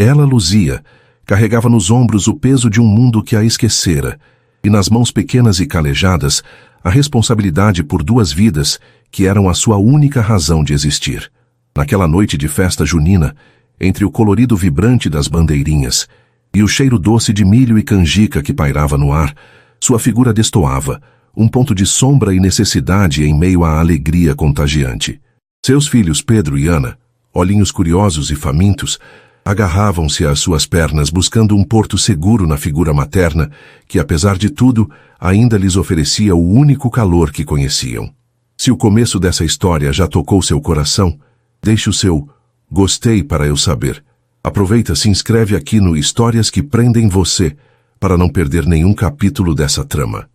Ela, Luzia, carregava nos ombros o peso de um mundo que a esquecera, e nas mãos pequenas e calejadas, a responsabilidade por 2 vidas que eram a sua única razão de existir. Naquela noite de festa junina, entre o colorido vibrante das bandeirinhas e o cheiro doce de milho e canjica que pairava no ar, sua figura destoava, um ponto de sombra e necessidade em meio à alegria contagiante. Seus filhos Pedro e Ana, olhinhos curiosos e famintos, agarravam-se às suas pernas buscando um porto seguro na figura materna que, apesar de tudo, ainda lhes oferecia o único calor que conheciam. Se o começo dessa história já tocou seu coração, deixe o seu gostei para eu saber. Aproveita, se inscreve aqui no Histórias que Prendem Você para não perder nenhum capítulo dessa trama.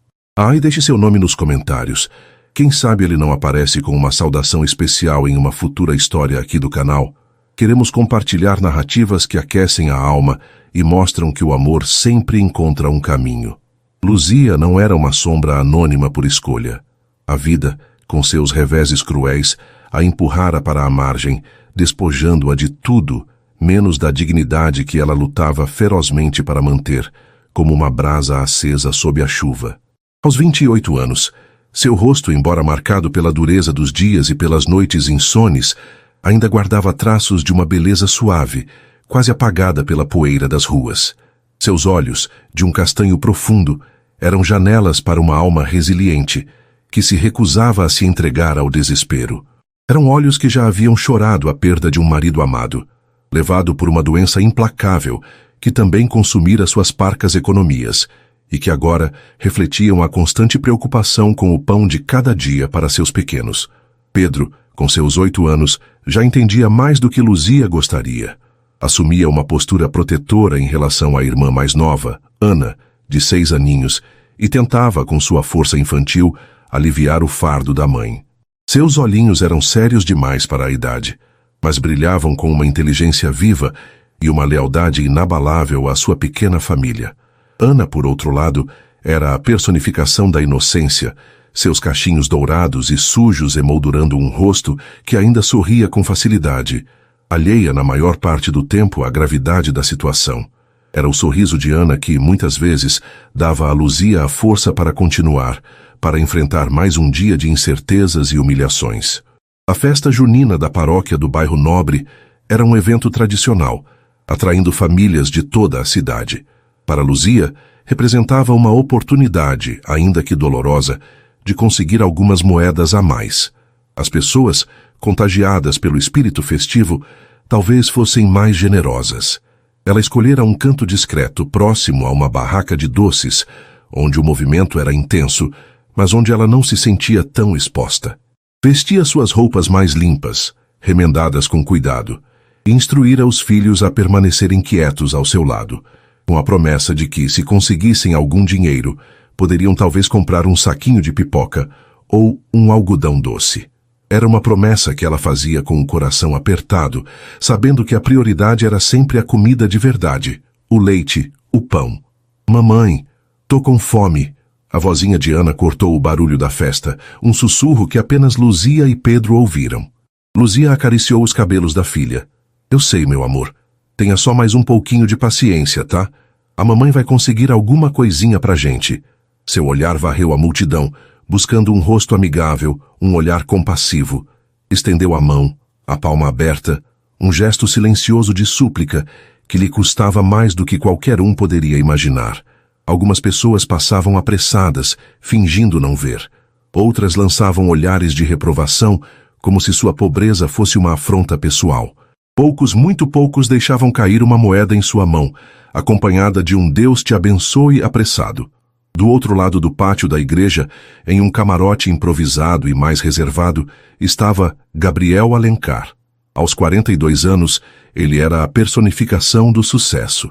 E deixe seu nome nos comentários. Quem sabe ele não aparece com uma saudação especial em uma futura história aqui do canal. Queremos compartilhar narrativas que aquecem a alma e mostram que o amor sempre encontra um caminho. Luzia não era uma sombra anônima por escolha. A vida, com seus reveses cruéis, a empurrara para a margem, despojando-a de tudo, menos da dignidade que ela lutava ferozmente para manter, como uma brasa acesa sob a chuva. Aos 28 anos, seu rosto, embora marcado pela dureza dos dias e pelas noites insones, ainda guardava traços de uma beleza suave, quase apagada pela poeira das ruas. Seus olhos, de um castanho profundo, eram janelas para uma alma resiliente, que se recusava a se entregar ao desespero. Eram olhos que já haviam chorado a perda de um marido amado, levado por uma doença implacável, que também consumira suas parcas economias, e que agora refletiam a constante preocupação com o pão de cada dia para seus pequenos. Pedro, com seus 8 anos, já entendia mais do que Luzia gostaria. Assumia uma postura protetora em relação à irmã mais nova, Ana, de 6 aninhos, e tentava, com sua força infantil, aliviar o fardo da mãe. Seus olhinhos eram sérios demais para a idade, mas brilhavam com uma inteligência viva e uma lealdade inabalável à sua pequena família. Ana, por outro lado, era a personificação da inocência, seus cachinhos dourados e sujos emoldurando um rosto que ainda sorria com facilidade, alheia na maior parte do tempo à gravidade da situação. Era o sorriso de Ana que, muitas vezes, dava a Luzia a força para continuar, para enfrentar mais um dia de incertezas e humilhações. A festa junina da paróquia do bairro Nobre era um evento tradicional, atraindo famílias de toda a cidade. Para Luzia, representava uma oportunidade, ainda que dolorosa, de conseguir algumas moedas a mais. As pessoas, contagiadas pelo espírito festivo, talvez fossem mais generosas. Ela escolhera um canto discreto, próximo a uma barraca de doces, onde o movimento era intenso, mas onde ela não se sentia tão exposta. Vestia suas roupas mais limpas, remendadas com cuidado, e instruíra os filhos a permanecerem quietos ao seu lado, com a promessa de que, se conseguissem algum dinheiro, poderiam talvez comprar um saquinho de pipoca ou um algodão doce. Era uma promessa que ela fazia com o coração apertado, sabendo que a prioridade era sempre a comida de verdade, o leite, o pão. Mamãe, tô com fome. A vozinha de Ana cortou o barulho da festa, um sussurro que apenas Luzia e Pedro ouviram. Luzia acariciou os cabelos da filha. Eu sei, meu amor. Tenha só mais um pouquinho de paciência, tá? A mamãe vai conseguir alguma coisinha pra gente. Seu olhar varreu a multidão, buscando um rosto amigável, um olhar compassivo. Estendeu a mão, a palma aberta, um gesto silencioso de súplica que lhe custava mais do que qualquer um poderia imaginar. Algumas pessoas passavam apressadas, fingindo não ver. Outras lançavam olhares de reprovação, como se sua pobreza fosse uma afronta pessoal. Poucos, muito poucos, deixavam cair uma moeda em sua mão, acompanhada de um Deus te abençoe apressado. Do outro lado do pátio da igreja, em um camarote improvisado e mais reservado, estava Gabriel Alencar. Aos 42 anos, ele era a personificação do sucesso.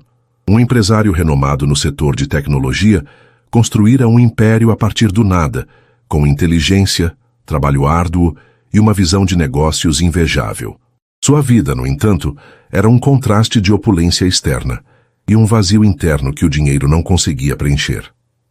Um empresário renomado no setor de tecnologia, construíra um império a partir do nada, com inteligência, trabalho árduo e uma visão de negócios invejável. Sua vida, no entanto, era um contraste de opulência externa e um vazio interno que o dinheiro não conseguia preencher.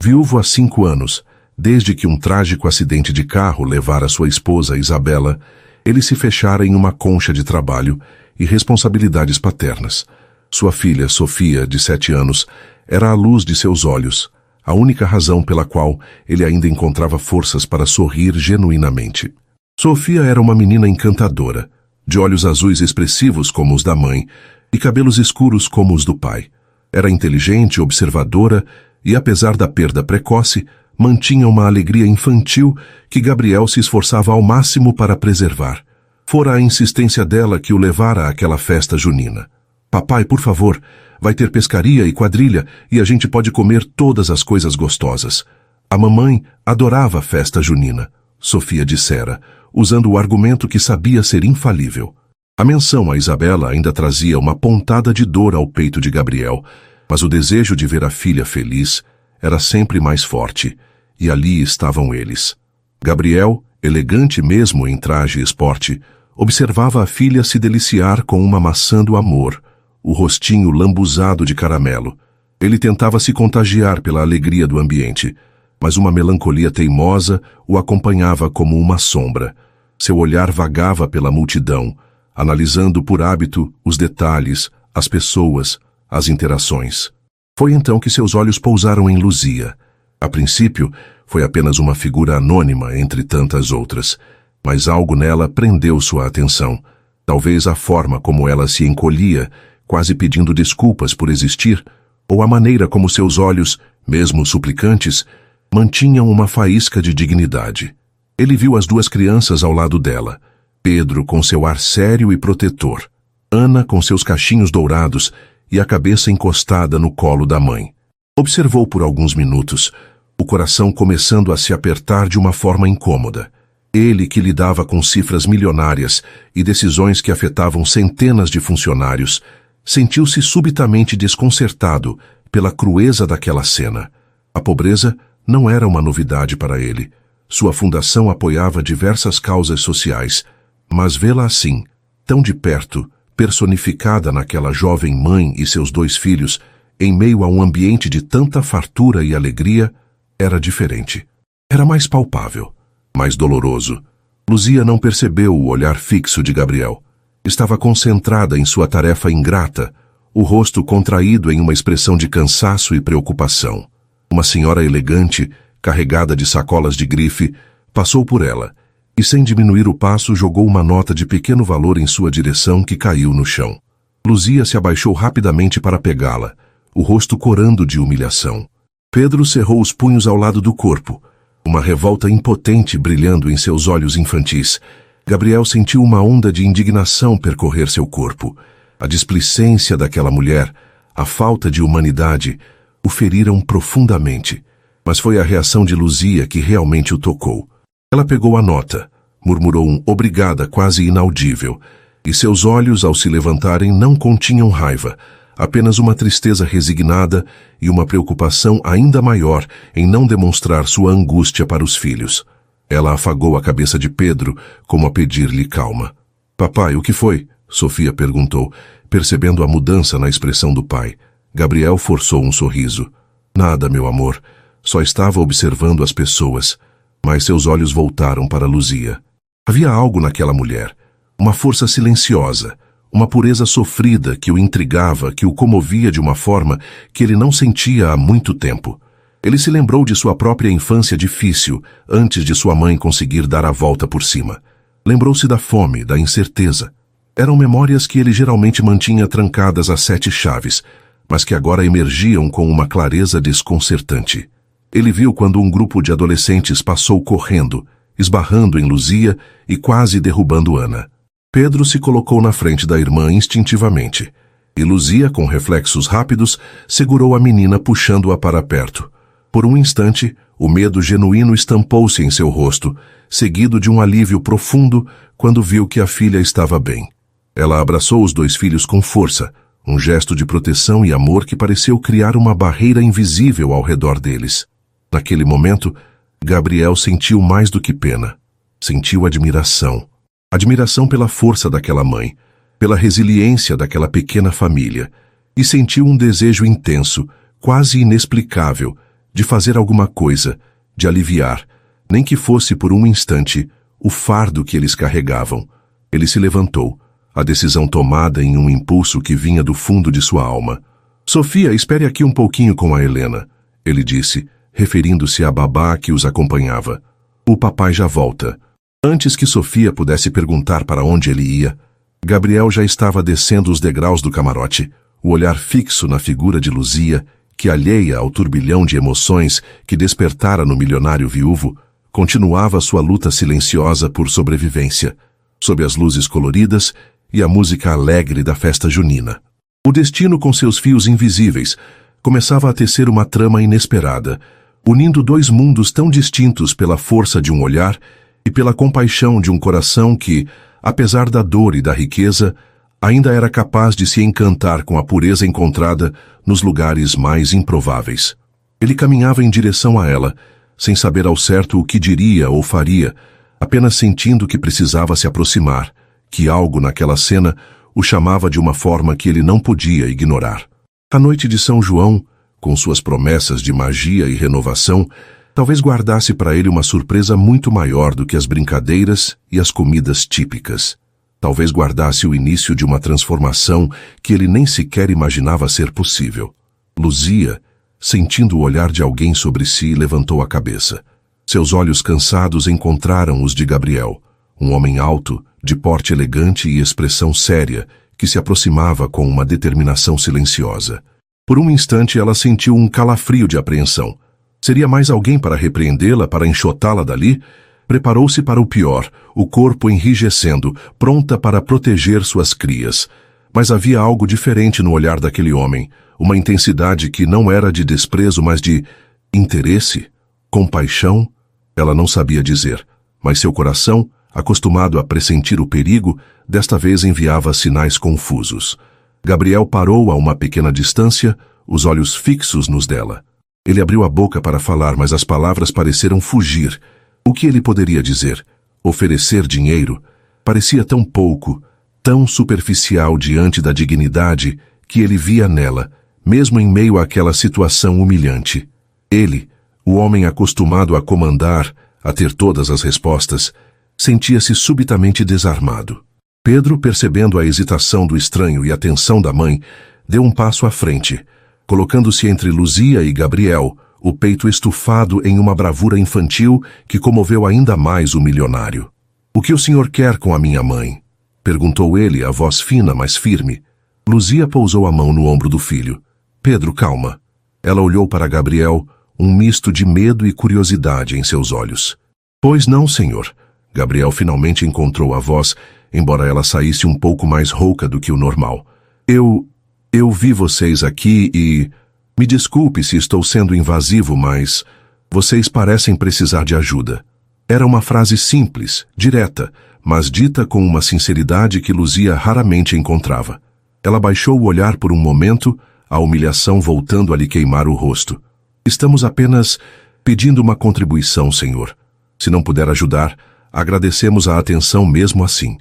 Viúvo há 5 anos, desde que um trágico acidente de carro levara sua esposa Isabela, ele se fechara em uma concha de trabalho e responsabilidades paternas, Sua filha, Sofia, de 7 anos, era a luz de seus olhos, a única razão pela qual ele ainda encontrava forças para sorrir genuinamente. Sofia era uma menina encantadora, de olhos azuis expressivos como os da mãe e cabelos escuros como os do pai. Era inteligente, observadora e, apesar da perda precoce, mantinha uma alegria infantil que Gabriel se esforçava ao máximo para preservar. Fora a insistência dela que o levara àquela festa junina. Papai, por favor, vai ter pescaria e quadrilha e a gente pode comer todas as coisas gostosas. A mamãe adorava a festa junina, Sofia dissera, usando o argumento que sabia ser infalível. A menção a Isabela ainda trazia uma pontada de dor ao peito de Gabriel, mas o desejo de ver a filha feliz era sempre mais forte, e ali estavam eles. Gabriel, elegante mesmo em traje esporte, observava a filha se deliciar com uma maçã do amor, o rostinho lambuzado de caramelo. Ele tentava se contagiar pela alegria do ambiente, mas uma melancolia teimosa o acompanhava como uma sombra. Seu olhar vagava pela multidão, analisando por hábito os detalhes, as pessoas, as interações. Foi então que seus olhos pousaram em Luzia. A princípio, foi apenas uma figura anônima entre tantas outras, mas algo nela prendeu sua atenção. Talvez a forma como ela se encolhia, quase pedindo desculpas por existir, ou a maneira como seus olhos, mesmo suplicantes, mantinham uma faísca de dignidade. Ele viu as 2 crianças ao lado dela, Pedro com seu ar sério e protetor, Ana com seus cachinhos dourados e a cabeça encostada no colo da mãe. Observou por alguns minutos, o coração começando a se apertar de uma forma incômoda. Ele que lidava com cifras milionárias e decisões que afetavam centenas de funcionários, sentiu-se subitamente desconcertado pela crueza daquela cena. A pobreza não era uma novidade para ele. Sua fundação apoiava diversas causas sociais, mas vê-la assim, tão de perto, personificada naquela jovem mãe e seus 2 filhos, em meio a um ambiente de tanta fartura e alegria, era diferente. Era mais palpável, mais doloroso. Luzia não percebeu o olhar fixo de Gabriel. Estava concentrada em sua tarefa ingrata, o rosto contraído em uma expressão de cansaço e preocupação. Uma senhora elegante, carregada de sacolas de grife, passou por ela e, sem diminuir o passo, jogou uma nota de pequeno valor em sua direção que caiu no chão. Luzia se abaixou rapidamente para pegá-la, o rosto corando de humilhação. Pedro cerrou os punhos ao lado do corpo, uma revolta impotente brilhando em seus olhos infantis. Gabriel sentiu uma onda de indignação percorrer seu corpo. A displicência daquela mulher, a falta de humanidade, o feriram profundamente. Mas foi a reação de Luzia que realmente o tocou. Ela pegou a nota, murmurou um obrigada quase inaudível, e seus olhos, ao se levantarem, não continham raiva, apenas uma tristeza resignada e uma preocupação ainda maior em não demonstrar sua angústia para os filhos. Ela afagou a cabeça de Pedro, como a pedir-lhe calma. Papai, o que foi? Sofia perguntou, percebendo a mudança na expressão do pai. Gabriel forçou um sorriso. Nada, meu amor. Só estava observando as pessoas, mas seus olhos voltaram para Luzia. Havia algo naquela mulher, uma força silenciosa, uma pureza sofrida que o intrigava, que o comovia de uma forma que ele não sentia há muito tempo. Ele se lembrou de sua própria infância difícil, antes de sua mãe conseguir dar a volta por cima. Lembrou-se da fome, da incerteza. Eram memórias que ele geralmente mantinha trancadas a 7 chaves, mas que agora emergiam com uma clareza desconcertante. Ele viu quando um grupo de adolescentes passou correndo, esbarrando em Luzia e quase derrubando Ana. Pedro se colocou na frente da irmã instintivamente, e Luzia, com reflexos rápidos, segurou a menina puxando-a para perto. Por um instante, o medo genuíno estampou-se em seu rosto, seguido de um alívio profundo quando viu que a filha estava bem. Ela abraçou os 2 filhos com força, um gesto de proteção e amor que pareceu criar uma barreira invisível ao redor deles. Naquele momento, Gabriel sentiu mais do que pena. Sentiu admiração. Admiração pela força daquela mãe, pela resiliência daquela pequena família, e sentiu um desejo intenso, quase inexplicável, de fazer alguma coisa, de aliviar, nem que fosse por um instante, o fardo que eles carregavam. Ele se levantou, a decisão tomada em um impulso que vinha do fundo de sua alma. Sofia, espere aqui um pouquinho com a Helena, ele disse, referindo-se à babá que os acompanhava. O papai já volta. Antes que Sofia pudesse perguntar para onde ele ia, Gabriel já estava descendo os degraus do camarote, o olhar fixo na figura de Luzia, que, alheia ao turbilhão de emoções que despertara no milionário viúvo, continuava sua luta silenciosa por sobrevivência, sob as luzes coloridas e a música alegre da festa junina. O destino, com seus fios invisíveis, começava a tecer uma trama inesperada, unindo dois mundos tão distintos pela força de um olhar e pela compaixão de um coração que, apesar da dor e da riqueza, ainda era capaz de se encantar com a pureza encontrada nos lugares mais improváveis. Ele caminhava em direção a ela, sem saber ao certo o que diria ou faria, apenas sentindo que precisava se aproximar, que algo naquela cena o chamava de uma forma que ele não podia ignorar. A noite de São João, com suas promessas de magia e renovação, talvez guardasse para ele uma surpresa muito maior do que as brincadeiras e as comidas típicas. Talvez guardasse o início de uma transformação que ele nem sequer imaginava ser possível. Luzia, sentindo o olhar de alguém sobre si, levantou a cabeça. Seus olhos cansados encontraram os de Gabriel, um homem alto, de porte elegante e expressão séria, que se aproximava com uma determinação silenciosa. Por um instante ela sentiu um calafrio de apreensão. Seria mais alguém para repreendê-la, para enxotá-la dali? Preparou-se para o pior, o corpo enrijecendo, pronta para proteger suas crias. Mas havia algo diferente no olhar daquele homem, uma intensidade que não era de desprezo, mas de interesse, compaixão. Ela não sabia dizer, mas seu coração, acostumado a pressentir o perigo, desta vez enviava sinais confusos. Gabriel parou a uma pequena distância, os olhos fixos nos dela. Ele abriu a boca para falar, mas as palavras pareceram fugir. O que ele poderia dizer? Oferecer dinheiro? Parecia tão pouco, tão superficial diante da dignidade que ele via nela, mesmo em meio àquela situação humilhante. Ele, o homem acostumado a comandar, a ter todas as respostas, sentia-se subitamente desarmado. Pedro, percebendo a hesitação do estranho e a tensão da mãe, deu um passo à frente, colocando-se entre Luzia e Gabriel, o peito estufado em uma bravura infantil que comoveu ainda mais o milionário. "O que o senhor quer com a minha mãe?" perguntou ele, a voz fina, mas firme. Luzia pousou a mão no ombro do filho. "Pedro, calma." Ela olhou para Gabriel, um misto de medo e curiosidade em seus olhos. "Pois não, senhor." Gabriel finalmente encontrou a voz, embora ela saísse um pouco mais rouca do que o normal. Eu vi vocês aqui e... Me desculpe se estou sendo invasivo, mas... Vocês parecem precisar de ajuda." Era uma frase simples, direta, mas dita com uma sinceridade que Luzia raramente encontrava. Ela baixou o olhar por um momento, a humilhação voltando a lhe queimar o rosto. "Estamos apenas pedindo uma contribuição, senhor. Se não puder ajudar, agradecemos a atenção mesmo assim."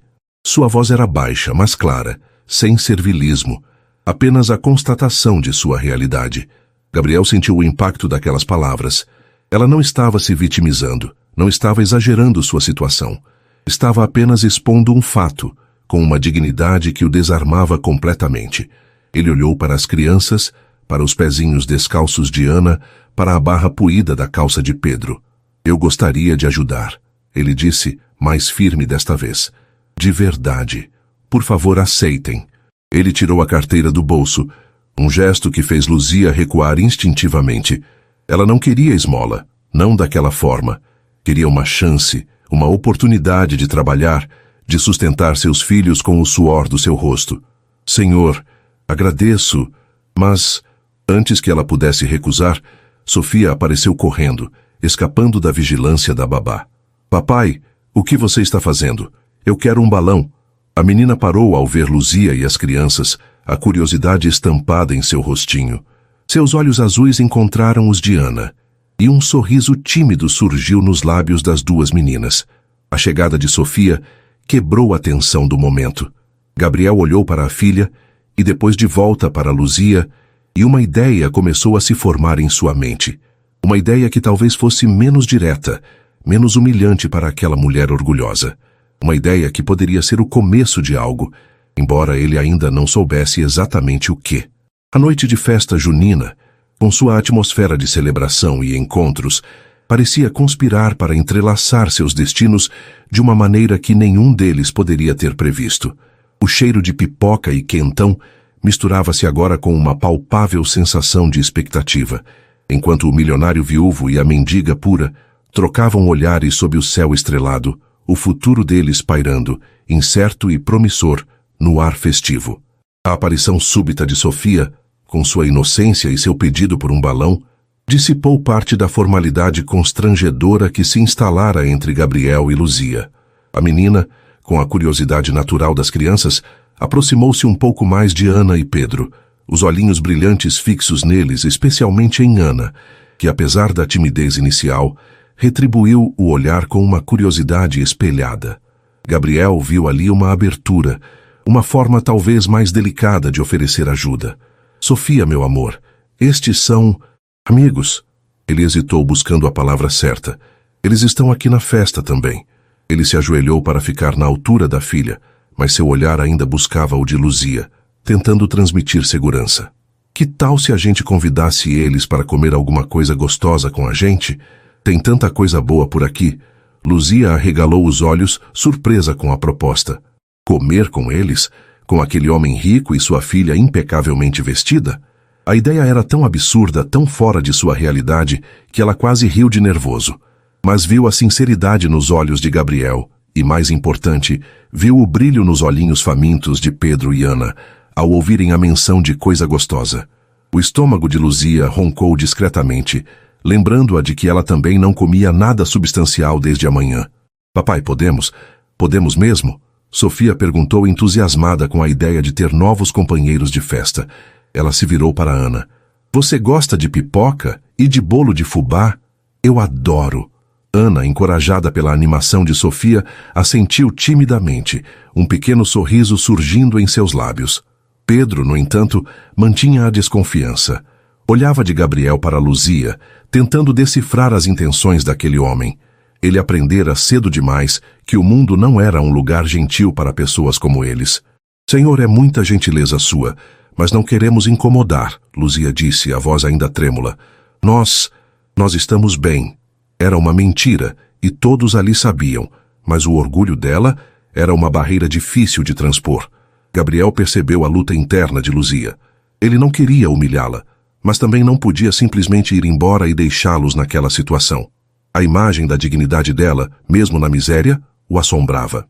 Sua voz era baixa, mas clara, sem servilismo, apenas a constatação de sua realidade. Gabriel sentiu o impacto daquelas palavras. Ela não estava se vitimizando, não estava exagerando sua situação. Estava apenas expondo um fato, com uma dignidade que o desarmava completamente. Ele olhou para as crianças, para os pezinhos descalços de Ana, para a barra puída da calça de Pedro. "Eu gostaria de ajudar," ele disse, mais firme desta vez. "De verdade. Por favor, aceitem." Ele tirou a carteira do bolso, um gesto que fez Luzia recuar instintivamente. Ela não queria esmola, não daquela forma. Queria uma chance, uma oportunidade de trabalhar, de sustentar seus filhos com o suor do seu rosto. "Senhor, agradeço, mas..." Antes que ela pudesse recusar, Sofia apareceu correndo, escapando da vigilância da babá. "Papai, o que você está fazendo? Eu quero um balão." A menina parou ao ver Luzia e as crianças, a curiosidade estampada em seu rostinho. Seus olhos azuis encontraram os de Ana, e um sorriso tímido surgiu nos lábios das duas meninas. A chegada de Sofia quebrou a tensão do momento. Gabriel olhou para a filha, e depois de volta para Luzia, e uma ideia começou a se formar em sua mente. Uma ideia que talvez fosse menos direta, menos humilhante para aquela mulher orgulhosa. Uma ideia que poderia ser o começo de algo, embora ele ainda não soubesse exatamente o que. A noite de festa junina, com sua atmosfera de celebração e encontros, parecia conspirar para entrelaçar seus destinos de uma maneira que nenhum deles poderia ter previsto. O cheiro de pipoca e quentão misturava-se agora com uma palpável sensação de expectativa, enquanto o milionário viúvo e a mendiga pura trocavam olhares sob o céu estrelado, o futuro deles pairando, incerto e promissor, no ar festivo. A aparição súbita de Sofia, com sua inocência e seu pedido por um balão, dissipou parte da formalidade constrangedora que se instalara entre Gabriel e Luzia. A menina, com a curiosidade natural das crianças, aproximou-se um pouco mais de Ana e Pedro, os olhinhos brilhantes fixos neles, especialmente em Ana, que, apesar da timidez inicial, retribuiu o olhar com uma curiosidade espelhada. Gabriel viu ali uma abertura, uma forma talvez mais delicada de oferecer ajuda. Sofia, meu amor, estes são amigos. Ele hesitou buscando a palavra certa. Eles estão aqui na festa também. Ele se ajoelhou para ficar na altura da filha, mas seu olhar ainda buscava o de Luzia, tentando transmitir segurança. Que tal se a gente convidasse eles para comer alguma coisa gostosa com a gente? Tem tanta coisa boa por aqui. Luzia arregalou os olhos, surpresa com a proposta. Comer com eles? Com aquele homem rico e sua filha impecavelmente vestida? A ideia era tão absurda, tão fora de sua realidade, que ela quase riu de nervoso. Mas viu a sinceridade nos olhos de Gabriel e, mais importante, viu o brilho nos olhinhos famintos de Pedro e Ana, ao ouvirem a menção de coisa gostosa. O estômago de Luzia roncou discretamente, lembrando-a de que ela também não comia nada substancial desde a manhã. Papai, podemos? Podemos mesmo? Sofia perguntou entusiasmada com a ideia de ter novos companheiros de festa. Ela se virou para Ana. Você gosta de pipoca e de bolo de fubá? Eu adoro. Ana, encorajada pela animação de Sofia, assentiu timidamente, um pequeno sorriso surgindo em seus lábios. Pedro, no entanto, mantinha a desconfiança. Olhava de Gabriel para Luzia, tentando decifrar as intenções daquele homem. Ele aprendera cedo demais que o mundo não era um lugar gentil para pessoas como eles. Senhor, é muita gentileza sua, mas não queremos incomodar, Luzia disse, a voz ainda trêmula. Nós estamos bem. Era uma mentira, e todos ali sabiam, mas o orgulho dela era uma barreira difícil de transpor. Gabriel percebeu a luta interna de Luzia. Ele não queria humilhá-la, mas também não podia simplesmente ir embora e deixá-los naquela situação. A imagem da dignidade dela, mesmo na miséria, o assombrava.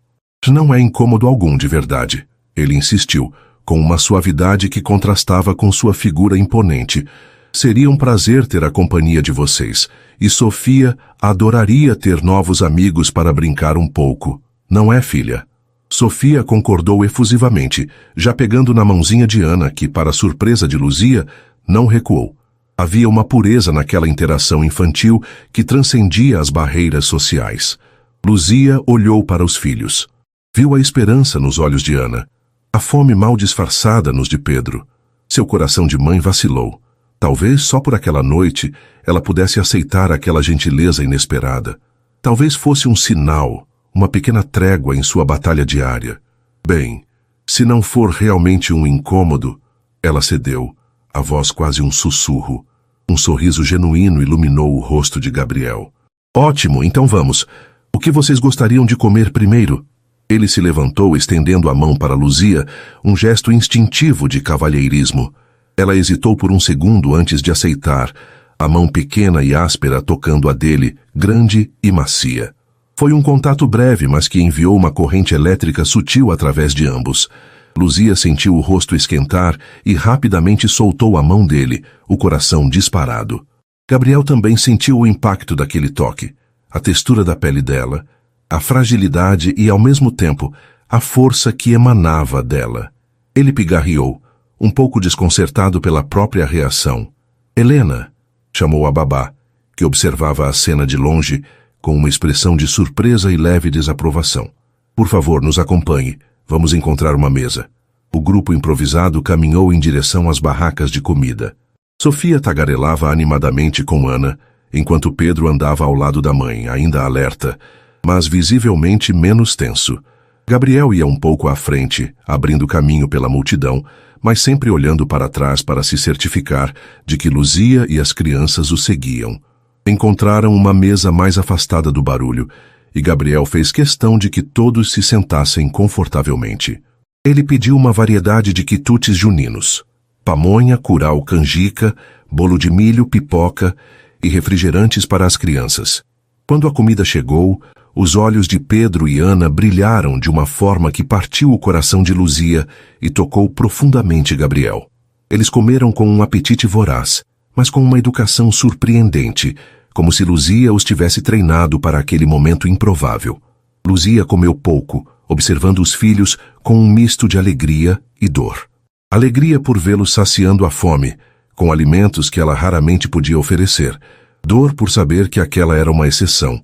Não é incômodo algum de verdade, ele insistiu, com uma suavidade que contrastava com sua figura imponente. Seria um prazer ter a companhia de vocês, e Sofia adoraria ter novos amigos para brincar um pouco. Não é, filha? Sofia concordou efusivamente, já pegando na mãozinha de Ana, que, para surpresa de Luzia, não recuou. Havia uma pureza naquela interação infantil que transcendia as barreiras sociais. Luzia olhou para os filhos. Viu a esperança nos olhos de Ana, a fome mal disfarçada nos de Pedro. Seu coração de mãe vacilou. Talvez só por aquela noite ela pudesse aceitar aquela gentileza inesperada. Talvez fosse um sinal, uma pequena trégua em sua batalha diária. Bem, se não for realmente um incômodo, ela cedeu, a voz quase um sussurro. Um sorriso genuíno iluminou o rosto de Gabriel. Ótimo, então vamos. O que vocês gostariam de comer primeiro? Ele se levantou, estendendo a mão para Luzia, um gesto instintivo de cavalheirismo. Ela hesitou por um segundo antes de aceitar, a mão pequena e áspera tocando a dele, grande e macia. Foi um contato breve, mas que enviou uma corrente elétrica sutil através de ambos. Luzia sentiu o rosto esquentar e rapidamente soltou a mão dele, o coração disparado. Gabriel também sentiu o impacto daquele toque, a textura da pele dela, a fragilidade e, ao mesmo tempo, a força que emanava dela. Ele pigarreou, um pouco desconcertado pela própria reação. Helena, chamou a babá, que observava a cena de longe, com uma expressão de surpresa e leve desaprovação. Por favor, nos acompanhe. Vamos encontrar uma mesa. O grupo improvisado caminhou em direção às barracas de comida. Sofia tagarelava animadamente com Ana, enquanto Pedro andava ao lado da mãe, ainda alerta, mas visivelmente menos tenso. Gabriel ia um pouco à frente, abrindo caminho pela multidão, mas sempre olhando para trás para se certificar de que Luzia e as crianças o seguiam. Encontraram uma mesa mais afastada do barulho, e Gabriel fez questão de que todos se sentassem confortavelmente. Ele pediu uma variedade de quitutes juninos: pamonha, curau, canjica, bolo de milho, pipoca e refrigerantes para as crianças. Quando a comida chegou, os olhos de Pedro e Ana brilharam de uma forma que partiu o coração de Luzia e tocou profundamente Gabriel. Eles comeram com um apetite voraz, mas com uma educação surpreendente, como se Luzia os tivesse treinado para aquele momento improvável. Luzia comeu pouco, observando os filhos com um misto de alegria e dor. Alegria por vê-los saciando a fome, com alimentos que ela raramente podia oferecer. Dor por saber que aquela era uma exceção,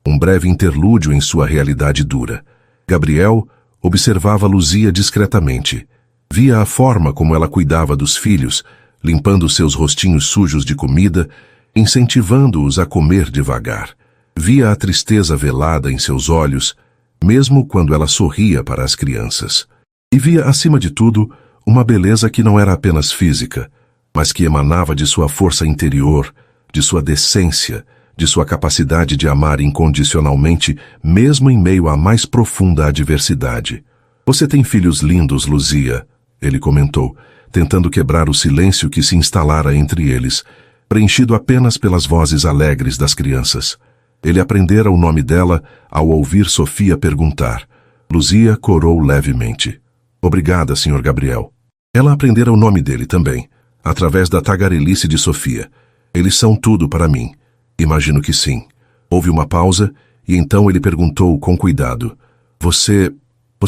um breve interlúdio em sua realidade dura. Gabriel observava Luzia discretamente. Via a forma como ela cuidava dos filhos, limpando seus rostinhos sujos de comida, incentivando-os a comer devagar. Via a tristeza velada em seus olhos, mesmo quando ela sorria para as crianças. E via, acima de tudo, uma beleza que não era apenas física, mas que emanava de sua força interior, de sua decência, de sua capacidade de amar incondicionalmente, mesmo em meio à mais profunda adversidade. "Você tem filhos lindos, Luzia", ele comentou, tentando quebrar o silêncio que se instalara entre eles, preenchido apenas pelas vozes alegres das crianças. Ele aprendera o nome dela ao ouvir Sofia perguntar. Luzia corou levemente. "Obrigada, Sr. Gabriel." Ela aprendera o nome dele também, através da tagarelice de Sofia. "Eles são tudo para mim." "Imagino que sim." Houve uma pausa, e então ele perguntou com cuidado. Você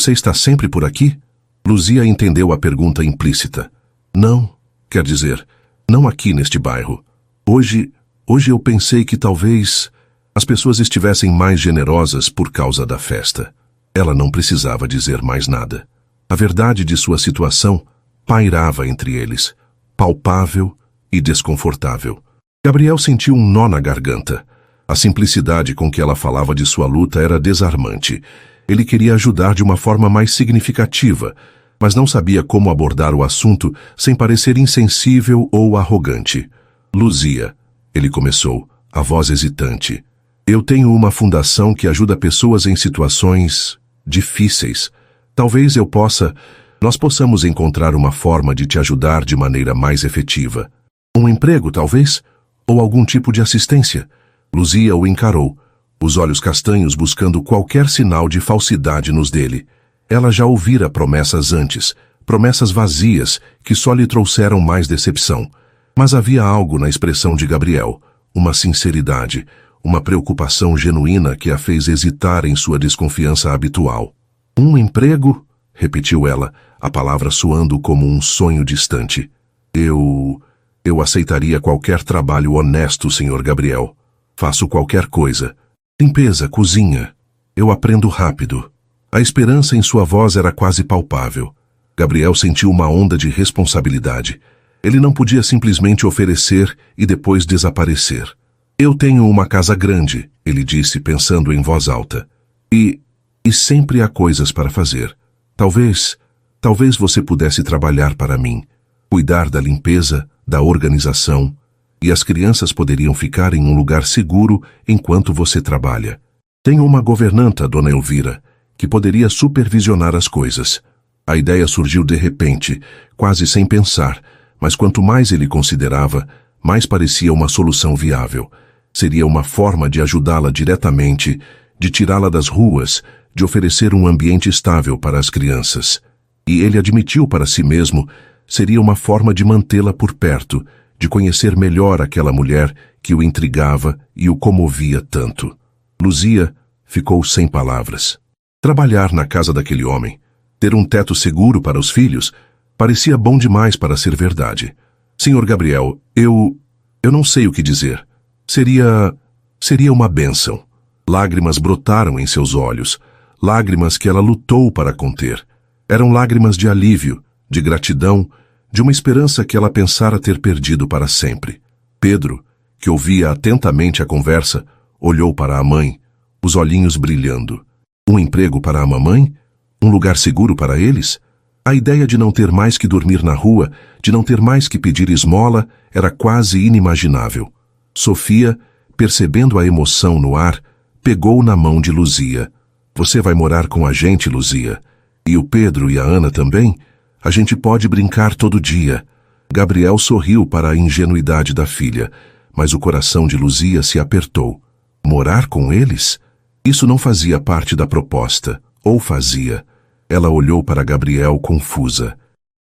está sempre por aqui?" Luzia entendeu a pergunta implícita. "Não, quer dizer, não aqui neste bairro. Hoje eu pensei que talvez as pessoas estivessem mais generosas por causa da festa." Ela não precisava dizer mais nada. A verdade de sua situação pairava entre eles, palpável e desconfortável. Gabriel sentiu um nó na garganta. A simplicidade com que ela falava de sua luta era desarmante. Ele queria ajudar de uma forma mais significativa, mas não sabia como abordar o assunto sem parecer insensível ou arrogante. "Luzia", ele começou, a voz hesitante. "Eu tenho uma fundação que ajuda pessoas em situações difíceis. Talvez nós possamos encontrar uma forma de te ajudar de maneira mais efetiva. Um emprego, talvez? Ou algum tipo de assistência?" Luzia o encarou, os olhos castanhos buscando qualquer sinal de falsidade nos dele. Ela já ouvira promessas antes, promessas vazias que só lhe trouxeram mais decepção. Mas havia algo na expressão de Gabriel, uma sinceridade, uma preocupação genuína que a fez hesitar em sua desconfiança habitual. "Um emprego?" repetiu ela, a palavra soando como um sonho distante. Eu aceitaria qualquer trabalho honesto, Sr. Gabriel. Faço qualquer coisa. Limpeza, cozinha. Eu aprendo rápido." A esperança em sua voz era quase palpável. Gabriel sentiu uma onda de responsabilidade. Ele não podia simplesmente oferecer e depois desaparecer. "Eu tenho uma casa grande", ele disse pensando em voz alta. E sempre há coisas para fazer. Talvez você pudesse trabalhar para mim, cuidar da limpeza, da organização, e as crianças poderiam ficar em um lugar seguro enquanto você trabalha. Tenho uma governanta, Dona Elvira, que poderia supervisionar as coisas. A ideia surgiu de repente, quase sem pensar, mas quanto mais ele considerava, mais parecia uma solução viável. Seria uma forma de ajudá-la diretamente, de tirá-la das ruas, de oferecer um ambiente estável para as crianças. E ele admitiu para si mesmo, seria uma forma de mantê-la por perto, de conhecer melhor aquela mulher que o intrigava e o comovia tanto. Luzia ficou sem palavras. Trabalhar na casa daquele homem, ter um teto seguro para os filhos, parecia bom demais para ser verdade. "Sr. Gabriel, eu não sei o que dizer. Seria uma bênção." Lágrimas brotaram em seus olhos, lágrimas que ela lutou para conter. Eram lágrimas de alívio, de gratidão, de uma esperança que ela pensara ter perdido para sempre. Pedro, que ouvia atentamente a conversa, olhou para a mãe, os olhinhos brilhando. "Um emprego para a mamãe?" Um lugar seguro para eles? A ideia de não ter mais que dormir na rua, de não ter mais que pedir esmola, era quase inimaginável. Sofia, percebendo a emoção no ar, pegou na mão de Luzia. Você vai morar com a gente, Luzia. E o Pedro e a Ana também? A gente pode brincar todo dia. Gabriel sorriu para a ingenuidade da filha, mas o coração de Luzia se apertou. Morar com eles? Isso não fazia parte da proposta, ou fazia? Ela olhou para Gabriel confusa.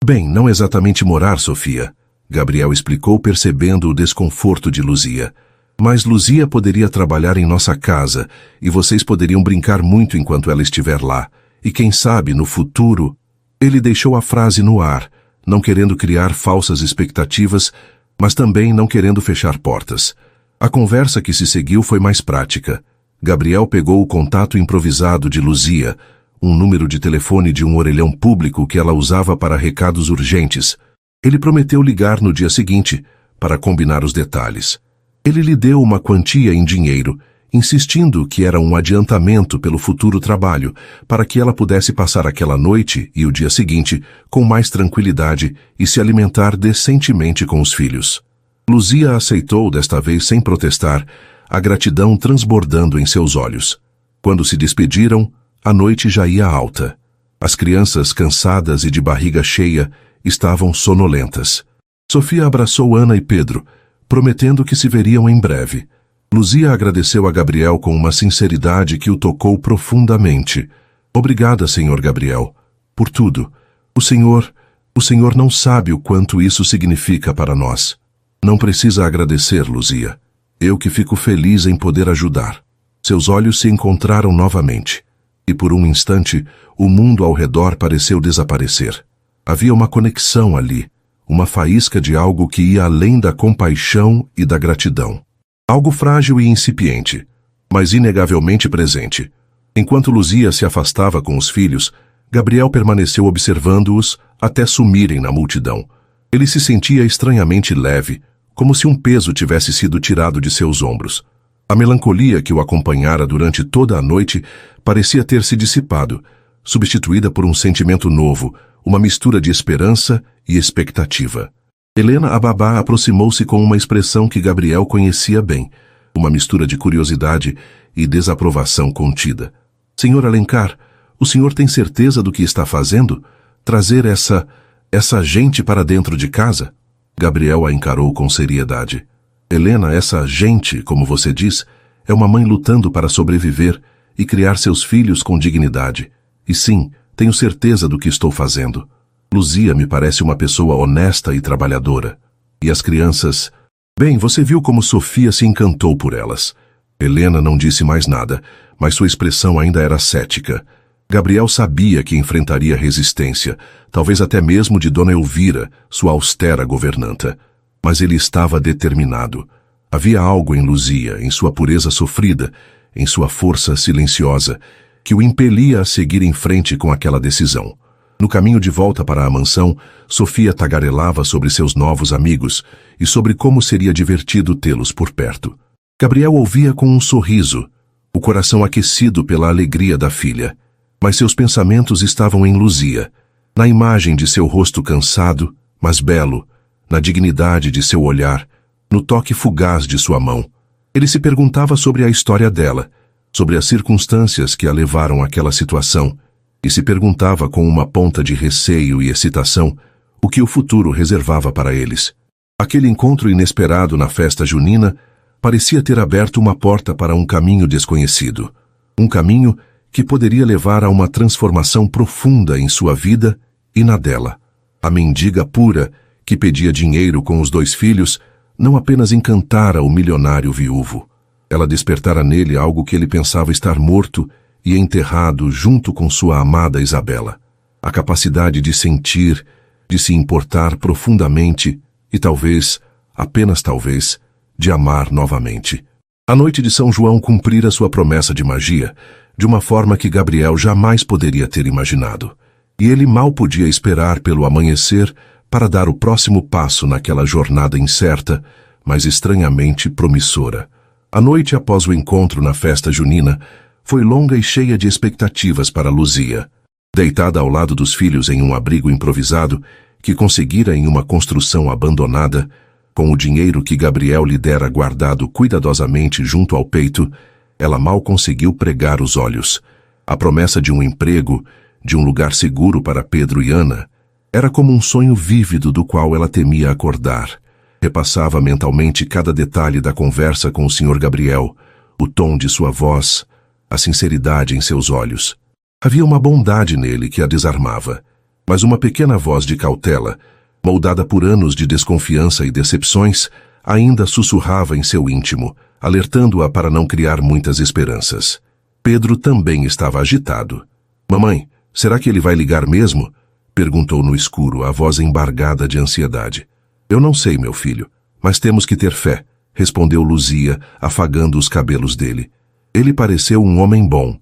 Bem, não exatamente morar, Sofia. Gabriel explicou, percebendo o desconforto de Luzia. Mas Luzia poderia trabalhar em nossa casa e vocês poderiam brincar muito enquanto ela estiver lá. E quem sabe, no futuro... Ele deixou a frase no ar, não querendo criar falsas expectativas, mas também não querendo fechar portas. A conversa que se seguiu foi mais prática. Gabriel pegou o contato improvisado de Luzia, um número de telefone de um orelhão público que ela usava para recados urgentes. Ele prometeu ligar no dia seguinte, para combinar os detalhes. Ele lhe deu uma quantia em dinheiro, insistindo que era um adiantamento pelo futuro trabalho, para que ela pudesse passar aquela noite e o dia seguinte com mais tranquilidade e se alimentar decentemente com os filhos. Luzia aceitou, desta vez sem protestar, a gratidão transbordando em seus olhos. Quando se despediram, a noite já ia alta. As crianças, cansadas e de barriga cheia, estavam sonolentas. Sofia abraçou Ana e Pedro, prometendo que se veriam em breve. Luzia agradeceu a Gabriel com uma sinceridade que o tocou profundamente. Obrigada, Senhor Gabriel, por tudo. O Senhor não sabe o quanto isso significa para nós. Não precisa agradecer, Luzia. Eu que fico feliz em poder ajudar. Seus olhos se encontraram novamente. E por um instante, o mundo ao redor pareceu desaparecer. Havia uma conexão ali, uma faísca de algo que ia além da compaixão e da gratidão. Algo frágil e incipiente, mas inegavelmente presente. Enquanto Luzia se afastava com os filhos, Gabriel permaneceu observando-os até sumirem na multidão. Ele se sentia estranhamente leve, como se um peso tivesse sido tirado de seus ombros. A melancolia que o acompanhara durante toda a noite parecia ter se dissipado, substituída por um sentimento novo, uma mistura de esperança e expectativa. Helena, a babá, aproximou-se com uma expressão que Gabriel conhecia bem, uma mistura de curiosidade e desaprovação contida. Senhor Alencar, o senhor tem certeza do que está fazendo? Trazer essa gente para dentro de casa? Gabriel a encarou com seriedade. Helena, essa gente, como você diz, é uma mãe lutando para sobreviver e criar seus filhos com dignidade. E sim, tenho certeza do que estou fazendo. Luzia me parece uma pessoa honesta e trabalhadora. E as crianças... Bem, você viu como Sofia se encantou por elas. Helena não disse mais nada, mas sua expressão ainda era cética. Gabriel sabia que enfrentaria resistência, talvez até mesmo de Dona Elvira, sua austera governanta. Mas ele estava determinado. Havia algo em Luzia, em sua pureza sofrida, em sua força silenciosa, que o impelia a seguir em frente com aquela decisão. No caminho de volta para a mansão, Sofia tagarelava sobre seus novos amigos e sobre como seria divertido tê-los por perto. Gabriel ouvia com um sorriso, o coração aquecido pela alegria da filha. Mas seus pensamentos estavam em Luzia, na imagem de seu rosto cansado, mas belo, na dignidade de seu olhar, no toque fugaz de sua mão. Ele se perguntava sobre a história dela, sobre as circunstâncias que a levaram àquela situação, e se perguntava com uma ponta de receio e excitação o que o futuro reservava para eles. Aquele encontro inesperado na festa junina parecia ter aberto uma porta para um caminho desconhecido, um caminho que poderia levar a uma transformação profunda em sua vida e na dela. A mendiga pura, que pedia dinheiro com os 2 filhos, não apenas encantara o milionário viúvo. Ela despertara nele algo que ele pensava estar morto e enterrado junto com sua amada Isabela. A capacidade de sentir, de se importar profundamente e talvez, apenas talvez, de amar novamente. A noite de São João cumprira sua promessa de magia, de uma forma que Gabriel jamais poderia ter imaginado. E ele mal podia esperar pelo amanhecer para dar o próximo passo naquela jornada incerta, mas estranhamente promissora. A noite após o encontro na festa junina foi longa e cheia de expectativas para Luzia. Deitada ao lado dos filhos em um abrigo improvisado que conseguira em uma construção abandonada, com o dinheiro que Gabriel lhe dera guardado cuidadosamente junto ao peito, ela mal conseguiu pregar os olhos. A promessa de um emprego, de um lugar seguro para Pedro e Ana, era como um sonho vívido do qual ela temia acordar. Repassava mentalmente cada detalhe da conversa com o Sr. Gabriel, o tom de sua voz, a sinceridade em seus olhos. Havia uma bondade nele que a desarmava, mas uma pequena voz de cautela, moldada por anos de desconfiança e decepções, ainda sussurrava em seu íntimo, alertando-a para não criar muitas esperanças. Pedro também estava agitado. "Mamãe, será que ele vai ligar mesmo?" perguntou no escuro, a voz embargada de ansiedade. "Eu não sei, meu filho, mas temos que ter fé", respondeu Luzia, afagando os cabelos dele. Ele pareceu um homem bom.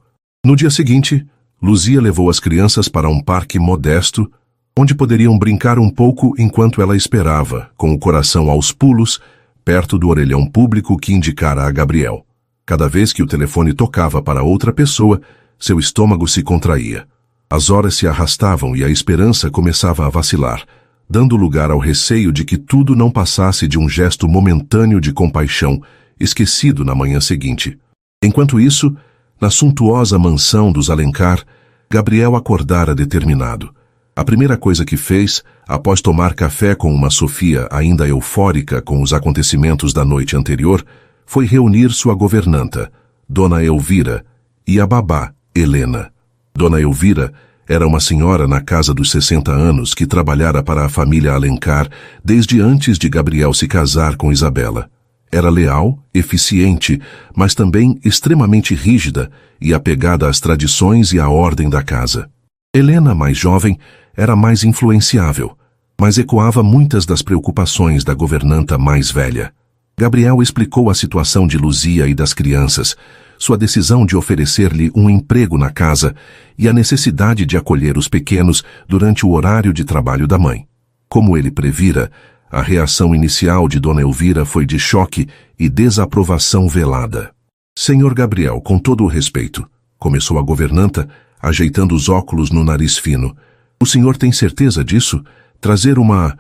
No dia seguinte, Luzia levou as crianças para um parque modesto, onde poderiam brincar um pouco enquanto ela esperava, com o coração aos pulos, perto do orelhão público que indicara a Gabriel. Cada vez que o telefone tocava para outra pessoa, seu estômago se contraía. As horas se arrastavam e a esperança começava a vacilar, dando lugar ao receio de que tudo não passasse de um gesto momentâneo de compaixão, esquecido na manhã seguinte. Enquanto isso, na suntuosa mansão dos Alencar, Gabriel acordara determinado. A primeira coisa que fez, após tomar café com uma Sofia ainda eufórica com os acontecimentos da noite anterior, foi reunir sua governanta, Dona Elvira, e a babá, Helena. Dona Elvira era uma senhora na casa dos 60 anos que trabalhara para a família Alencar desde antes de Gabriel se casar com Isabela. Era leal, eficiente, mas também extremamente rígida e apegada às tradições e à ordem da casa. Helena, mais jovem, era mais influenciável, mas ecoava muitas das preocupações da governanta mais velha. Gabriel explicou a situação de Luzia e das crianças, sua decisão de oferecer-lhe um emprego na casa e a necessidade de acolher os pequenos durante o horário de trabalho da mãe. Como ele previra, a reação inicial de Dona Elvira foi de choque e desaprovação velada. "Senhor Gabriel, com todo o respeito", começou a governanta, ajeitando os óculos no nariz fino. "O senhor tem certeza disso? Trazer uma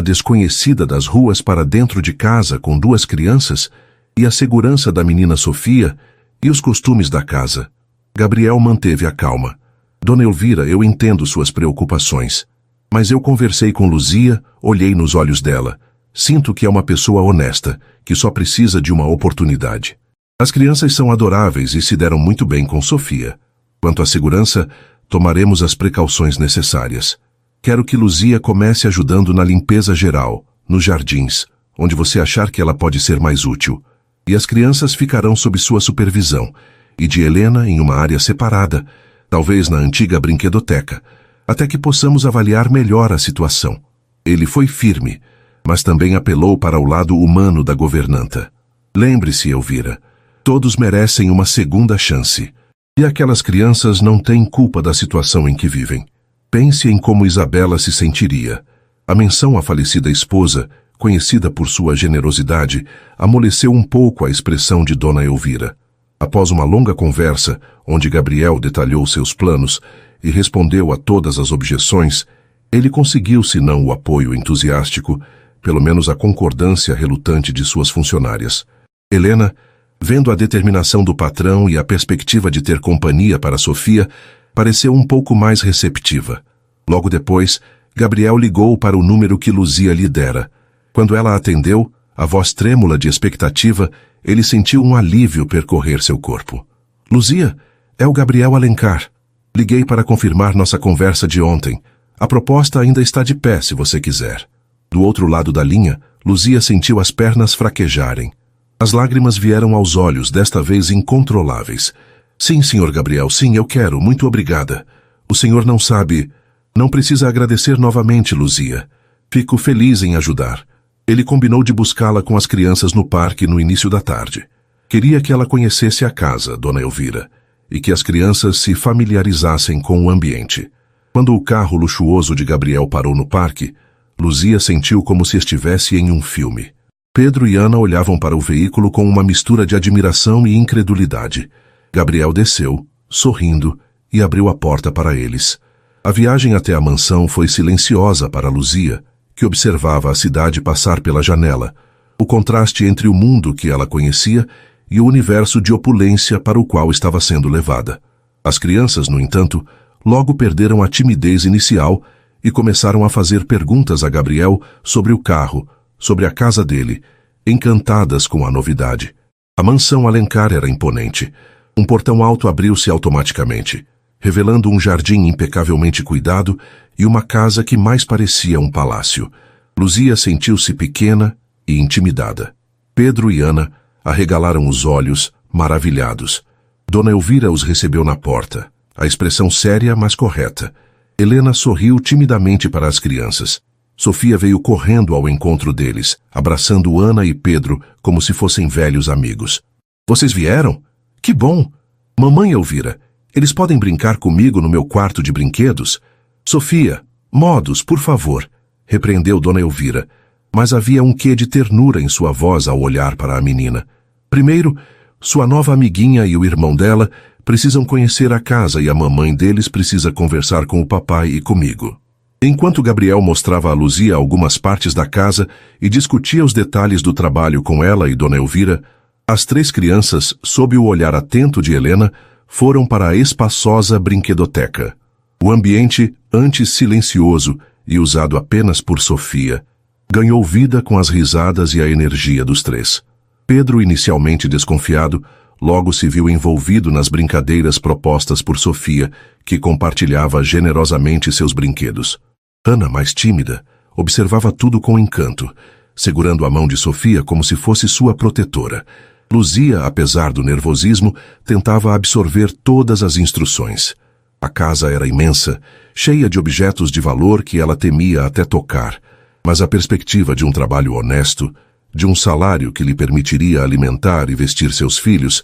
desconhecida das ruas para dentro de casa com 2 crianças? E a segurança da menina Sofia? E os costumes da casa?" Gabriel manteve a calma. "Dona Elvira, eu entendo suas preocupações. Mas eu conversei com Luzia, olhei nos olhos dela. Sinto que é uma pessoa honesta, que só precisa de uma oportunidade. As crianças são adoráveis e se deram muito bem com Sofia. Quanto à segurança, tomaremos as precauções necessárias. Quero que Luzia comece ajudando na limpeza geral, nos jardins, onde você achar que ela pode ser mais útil. E as crianças ficarão sob sua supervisão, e de Helena em uma área separada, talvez na antiga brinquedoteca, até que possamos avaliar melhor a situação." Ele foi firme, mas também apelou para o lado humano da governanta. "Lembre-se, Elvira, todos merecem uma segunda chance. E aquelas crianças não têm culpa da situação em que vivem. Pense em como Isabela se sentiria." A menção à falecida esposa, conhecida por sua generosidade, amoleceu um pouco a expressão de Dona Elvira. Após uma longa conversa, onde Gabriel detalhou seus planos e respondeu a todas as objeções, ele conseguiu, se não o apoio entusiástico, pelo menos a concordância relutante de suas funcionárias. Helena, vendo a determinação do patrão e a perspectiva de ter companhia para Sofia, pareceu um pouco mais receptiva. Logo depois, Gabriel ligou para o número que Luzia lhe dera. Quando ela atendeu, a voz trêmula de expectativa, ele sentiu um alívio percorrer seu corpo. "Luzia, é o Gabriel Alencar. Liguei para confirmar nossa conversa de ontem. A proposta ainda está de pé, se você quiser." Do outro lado da linha, Luzia sentiu as pernas fraquejarem. As lágrimas vieram aos olhos, desta vez incontroláveis. "Sim, senhor Gabriel, sim, eu quero, muito obrigada. O senhor não sabe... Não precisa agradecer novamente, Luzia. Fico feliz em ajudar." Ele combinou de buscá-la com as crianças no parque no início da tarde. Queria que ela conhecesse a casa, Dona Elvira, e que as crianças se familiarizassem com o ambiente. Quando o carro luxuoso de Gabriel parou no parque, Luzia sentiu como se estivesse em um filme. Pedro e Ana olhavam para o veículo com uma mistura de admiração e incredulidade. Gabriel desceu, sorrindo, e abriu a porta para eles. A viagem até a mansão foi silenciosa para Luzia, que observava a cidade passar pela janela, o contraste entre o mundo que ela conhecia e o universo de opulência para o qual estava sendo levada. As crianças, no entanto, logo perderam a timidez inicial e começaram a fazer perguntas a Gabriel sobre o carro, sobre a casa dele, encantadas com a novidade. A mansão Alencar era imponente. Um portão alto abriu-se automaticamente, revelando um jardim impecavelmente cuidado e uma casa que mais parecia um palácio. Luzia sentiu-se pequena e intimidada. Pedro e Ana arregalaram os olhos, maravilhados. Dona Elvira os recebeu na porta, a expressão séria, mas correta. Helena sorriu timidamente para as crianças. Sofia veio correndo ao encontro deles, abraçando Ana e Pedro como se fossem velhos amigos. Vocês vieram? Que bom! Mamãe Elvira, eles podem brincar comigo no meu quarto de brinquedos? Sofia, modos, por favor, repreendeu Dona Elvira, mas havia um quê de ternura em sua voz ao olhar para a menina. Primeiro, sua nova amiguinha e o irmão dela precisam conhecer a casa e a mamãe deles precisa conversar com o papai e comigo. Enquanto Gabriel mostrava a Luzia algumas partes da casa e discutia os detalhes do trabalho com ela e Dona Elvira, as três crianças, sob o olhar atento de Helena, foram para a espaçosa brinquedoteca. O ambiente, antes silencioso e usado apenas por Sofia, ganhou vida com as risadas e a energia dos três. Pedro, inicialmente desconfiado, logo se viu envolvido nas brincadeiras propostas por Sofia, que compartilhava generosamente seus brinquedos. Ana, mais tímida, observava tudo com encanto, segurando a mão de Sofia como se fosse sua protetora. Luzia, apesar do nervosismo, tentava absorver todas as instruções. A casa era imensa, cheia de objetos de valor que ela temia até tocar, mas a perspectiva de um trabalho honesto, de um salário que lhe permitiria alimentar e vestir seus filhos,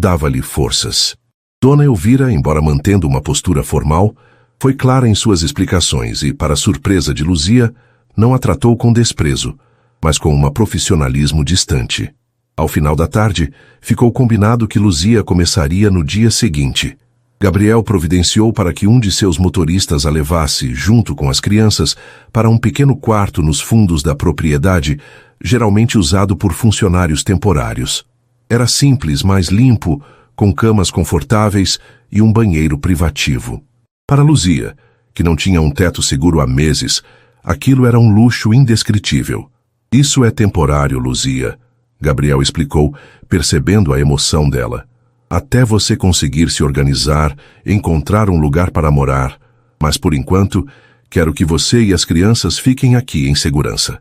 dava-lhe forças. Dona Elvira, embora mantendo uma postura formal, foi clara em suas explicações e, para surpresa de Luzia, não a tratou com desprezo, mas com um profissionalismo distante. Ao final da tarde, ficou combinado que Luzia começaria no dia seguinte. Gabriel providenciou para que um de seus motoristas a levasse, junto com as crianças, para um pequeno quarto nos fundos da propriedade, geralmente usado por funcionários temporários. Era simples, mas limpo, com camas confortáveis e um banheiro privativo. Para Luzia, que não tinha um teto seguro há meses, aquilo era um luxo indescritível. Isso é temporário, Luzia, Gabriel explicou, percebendo a emoção dela. Até você conseguir se organizar, encontrar um lugar para morar. Mas, por enquanto, quero que você e as crianças fiquem aqui em segurança.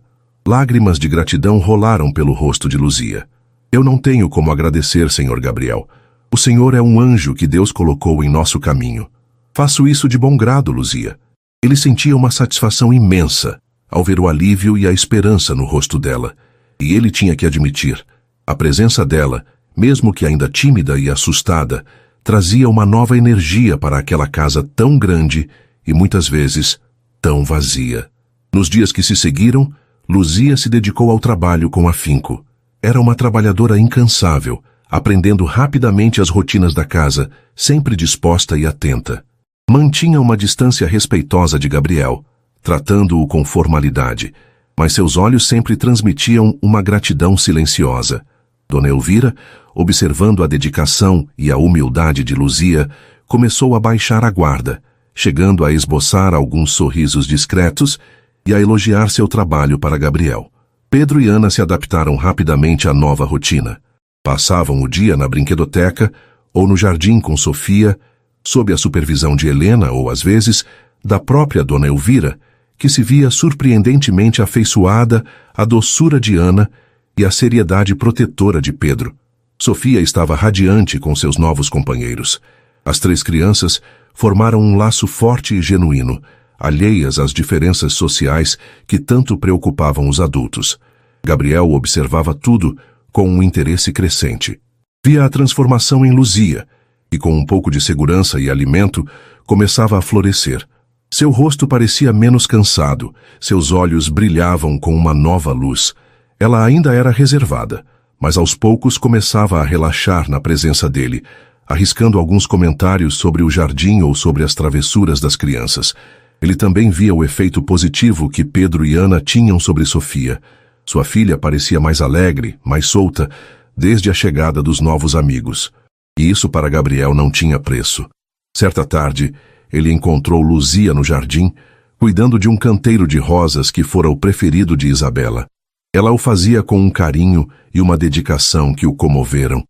Lágrimas de gratidão rolaram pelo rosto de Luzia. Eu não tenho como agradecer, Senhor Gabriel. O Senhor é um anjo que Deus colocou em nosso caminho. Faço isso de bom grado, Luzia. Ele sentia uma satisfação imensa ao ver o alívio e a esperança no rosto dela. E ele tinha que admitir, a presença dela, mesmo que ainda tímida e assustada, trazia uma nova energia para aquela casa tão grande e, muitas vezes, tão vazia. Nos dias que se seguiram, Luzia se dedicou ao trabalho com afinco. Era uma trabalhadora incansável, aprendendo rapidamente as rotinas da casa, sempre disposta e atenta. Mantinha uma distância respeitosa de Gabriel, tratando-o com formalidade, mas seus olhos sempre transmitiam uma gratidão silenciosa. Dona Elvira, observando a dedicação e a humildade de Luzia, começou a baixar a guarda, chegando a esboçar alguns sorrisos discretos e a elogiar seu trabalho para Gabriel. Pedro e Ana se adaptaram rapidamente à nova rotina. Passavam o dia na brinquedoteca ou no jardim com Sofia, sob a supervisão de Helena ou, às vezes, da própria Dona Elvira, que se via surpreendentemente afeiçoada à doçura de Ana e à seriedade protetora de Pedro. Sofia estava radiante com seus novos companheiros. As três crianças formaram um laço forte e genuíno, alheias às diferenças sociais que tanto preocupavam os adultos. Gabriel observava tudo com um interesse crescente. Via a transformação em Luzia, e com um pouco de segurança e alimento, começava a florescer. Seu rosto parecia menos cansado, seus olhos brilhavam com uma nova luz. Ela ainda era reservada, mas aos poucos começava a relaxar na presença dele, arriscando alguns comentários sobre o jardim ou sobre as travessuras das crianças. Ele também via o efeito positivo que Pedro e Ana tinham sobre Sofia. Sua filha parecia mais alegre, mais solta, desde a chegada dos novos amigos. E isso para Gabriel não tinha preço. Certa tarde, ele encontrou Luzia no jardim, cuidando de um canteiro de rosas que fora o preferido de Isabela. Ela o fazia com um carinho e uma dedicação que o comoveram.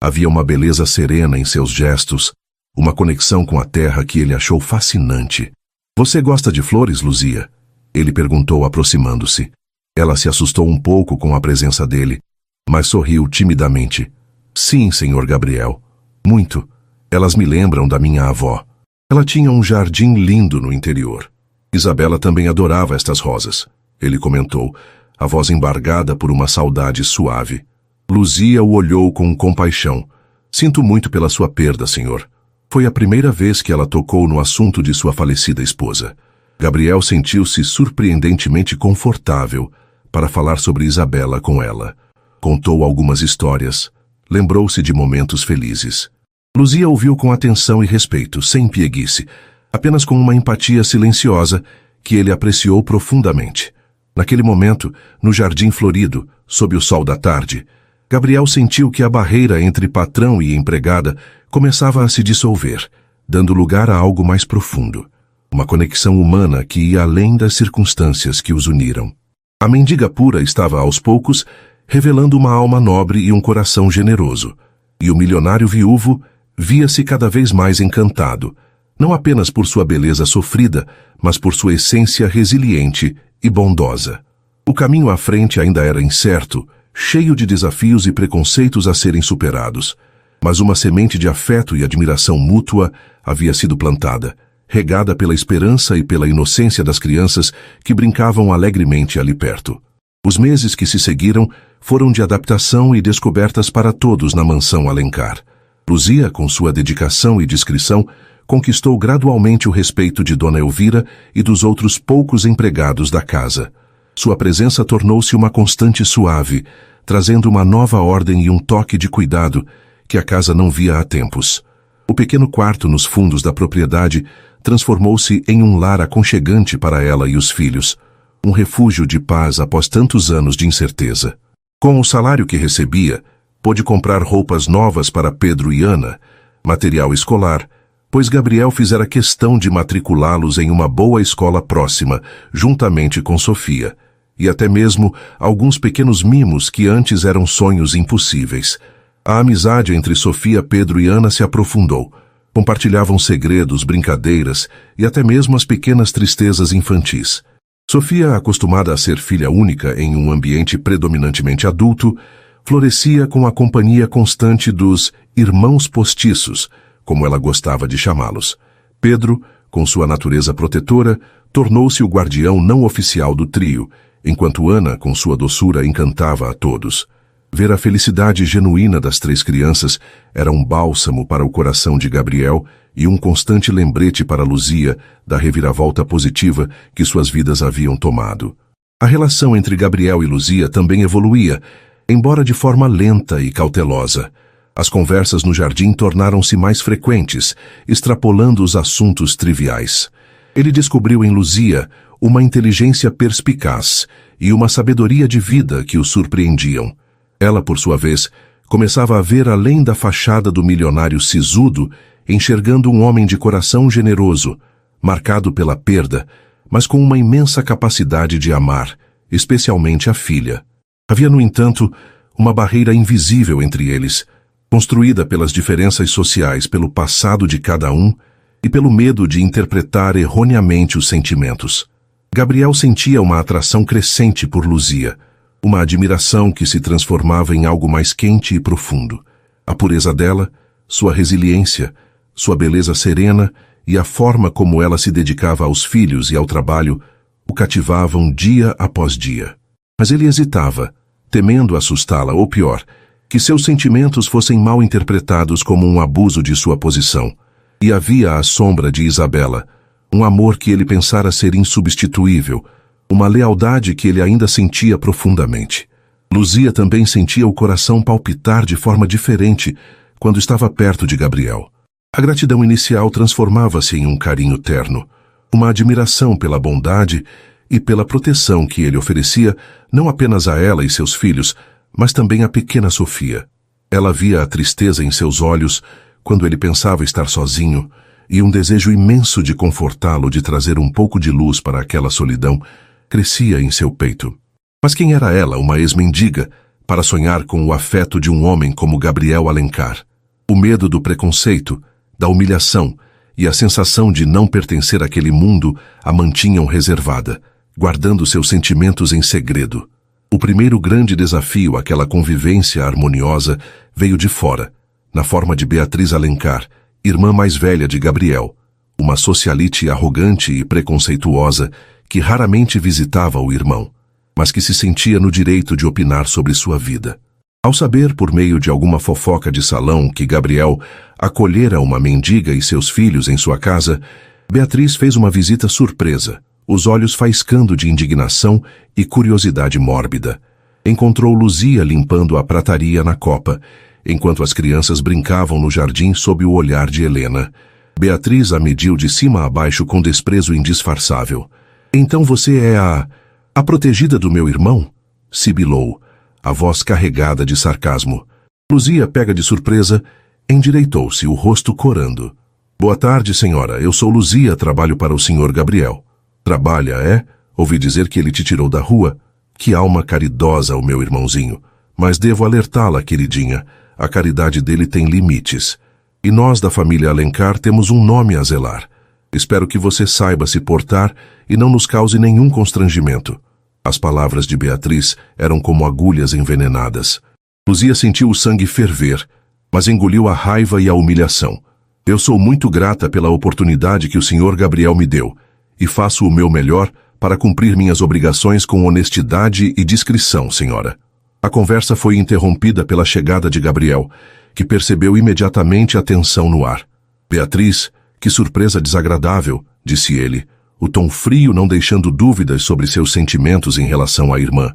Havia uma beleza serena em seus gestos, uma conexão com a terra que ele achou fascinante. "Você gosta de flores, Luzia?" Ele perguntou, aproximando-se. Ela se assustou um pouco com a presença dele, mas sorriu timidamente. "Sim, senhor Gabriel. Muito. Elas me lembram da minha avó. Ela tinha um jardim lindo no interior." Isabela também adorava estas rosas, ele comentou, a voz embargada por uma saudade suave. Luzia o olhou com compaixão. "Sinto muito pela sua perda, senhor." Foi a primeira vez que ela tocou no assunto de sua falecida esposa. Gabriel sentiu-se surpreendentemente confortável para falar sobre Isabela com ela. Contou algumas histórias. Lembrou-se de momentos felizes. Luzia ouviu com atenção e respeito, sem pieguice, apenas com uma empatia silenciosa que ele apreciou profundamente. Naquele momento, no jardim florido, sob o sol da tarde, Gabriel sentiu que a barreira entre patrão e empregada começava a se dissolver, dando lugar a algo mais profundo. Uma conexão humana que ia além das circunstâncias que os uniram. A mendiga pura estava, aos poucos, revelando uma alma nobre e um coração generoso. E o milionário viúvo via-se cada vez mais encantado, não apenas por sua beleza sofrida, mas por sua essência resiliente e bondosa. O caminho à frente ainda era incerto, cheio de desafios e preconceitos a serem superados, mas uma semente de afeto e admiração mútua havia sido plantada, regada pela esperança e pela inocência das crianças que brincavam alegremente ali perto. Os meses que se seguiram foram de adaptação e descobertas para todos na mansão Alencar. Luzia, com sua dedicação e discrição, conquistou gradualmente o respeito de Dona Elvira e dos outros poucos empregados da casa. Sua presença tornou-se uma constante suave, trazendo uma nova ordem e um toque de cuidado que a casa não via há tempos. O pequeno quarto nos fundos da propriedade transformou-se em um lar aconchegante para ela e os filhos, um refúgio de paz após tantos anos de incerteza. Com o salário que recebia, pôde comprar roupas novas para Pedro e Ana, material escolar, pois Gabriel fizera questão de matriculá-los em uma boa escola próxima, juntamente com Sofia, e até mesmo alguns pequenos mimos que antes eram sonhos impossíveis. A amizade entre Sofia, Pedro e Ana se aprofundou. Compartilhavam segredos, brincadeiras e até mesmo as pequenas tristezas infantis. Sofia, acostumada a ser filha única em um ambiente predominantemente adulto, florescia com a companhia constante dos irmãos postiços, como ela gostava de chamá-los. Pedro, com sua natureza protetora, tornou-se o guardião não oficial do trio, enquanto Ana, com sua doçura, encantava a todos. Ver a felicidade genuína das três crianças era um bálsamo para o coração de Gabriel e um constante lembrete para Luzia da reviravolta positiva que suas vidas haviam tomado. A relação entre Gabriel e Luzia também evoluía, embora de forma lenta e cautelosa. As conversas no jardim tornaram-se mais frequentes, extrapolando os assuntos triviais. Ele descobriu em Luzia uma inteligência perspicaz e uma sabedoria de vida que o surpreendiam. Ela, por sua vez, começava a ver além da fachada do milionário sisudo, enxergando um homem de coração generoso, marcado pela perda, mas com uma imensa capacidade de amar, especialmente a filha. Havia, no entanto, uma barreira invisível entre eles, construída pelas diferenças sociais, pelo passado de cada um e pelo medo de interpretar erroneamente os sentimentos. Gabriel sentia uma atração crescente por Luzia, uma admiração que se transformava em algo mais quente e profundo. A pureza dela, sua resiliência, sua beleza serena e a forma como ela se dedicava aos filhos e ao trabalho o cativavam dia após dia. Mas ele hesitava, temendo assustá-la, ou pior, que seus sentimentos fossem mal interpretados como um abuso de sua posição. E havia à sombra de Isabela um amor que ele pensara ser insubstituível, uma lealdade que ele ainda sentia profundamente. Luzia também sentia o coração palpitar de forma diferente quando estava perto de Gabriel. A gratidão inicial transformava-se em um carinho terno, uma admiração pela bondade e pela proteção que ele oferecia não apenas a ela e seus filhos, mas também à pequena Sofia. Ela via a tristeza em seus olhos quando ele pensava estar sozinho e um desejo imenso de confortá-lo, de trazer um pouco de luz para aquela solidão, crescia em seu peito. Mas quem era ela, uma ex-mendiga, para sonhar com o afeto de um homem como Gabriel Alencar? O medo do preconceito, da humilhação e a sensação de não pertencer àquele mundo a mantinham reservada, guardando seus sentimentos em segredo. O primeiro grande desafio àquela convivência harmoniosa veio de fora, na forma de Beatriz Alencar, irmã mais velha de Gabriel, uma socialite arrogante e preconceituosa que raramente visitava o irmão, mas que se sentia no direito de opinar sobre sua vida. Ao saber, por meio de alguma fofoca de salão, que Gabriel acolhera uma mendiga e seus filhos em sua casa, Beatriz fez uma visita surpresa, os olhos faiscando de indignação e curiosidade mórbida. Encontrou Luzia limpando a prataria na copa, enquanto as crianças brincavam no jardim sob o olhar de Helena. Beatriz a mediu de cima a baixo com desprezo indisfarçável. "Então você é a protegida do meu irmão?" sibilou, a voz carregada de sarcasmo. Luzia, pega de surpresa, endireitou-se, o rosto corando. "Boa tarde, senhora. Eu sou Luzia, trabalho para o senhor Gabriel." "Trabalha, é? Ouvi dizer que ele te tirou da rua. Que alma caridosa o meu irmãozinho. Mas devo alertá-la, queridinha. A caridade dele tem limites. E nós, da família Alencar, temos um nome a zelar. Espero que você saiba se portar e não nos cause nenhum constrangimento." As palavras de Beatriz eram como agulhas envenenadas. Luzia sentiu o sangue ferver, mas engoliu a raiva e a humilhação. "Eu sou muito grata pela oportunidade que o senhor Gabriel me deu, e faço o meu melhor para cumprir minhas obrigações com honestidade e discrição, senhora." A conversa foi interrompida pela chegada de Gabriel, que percebeu imediatamente a tensão no ar. "Beatriz, que surpresa desagradável", disse ele, o tom frio não deixando dúvidas sobre seus sentimentos em relação à irmã.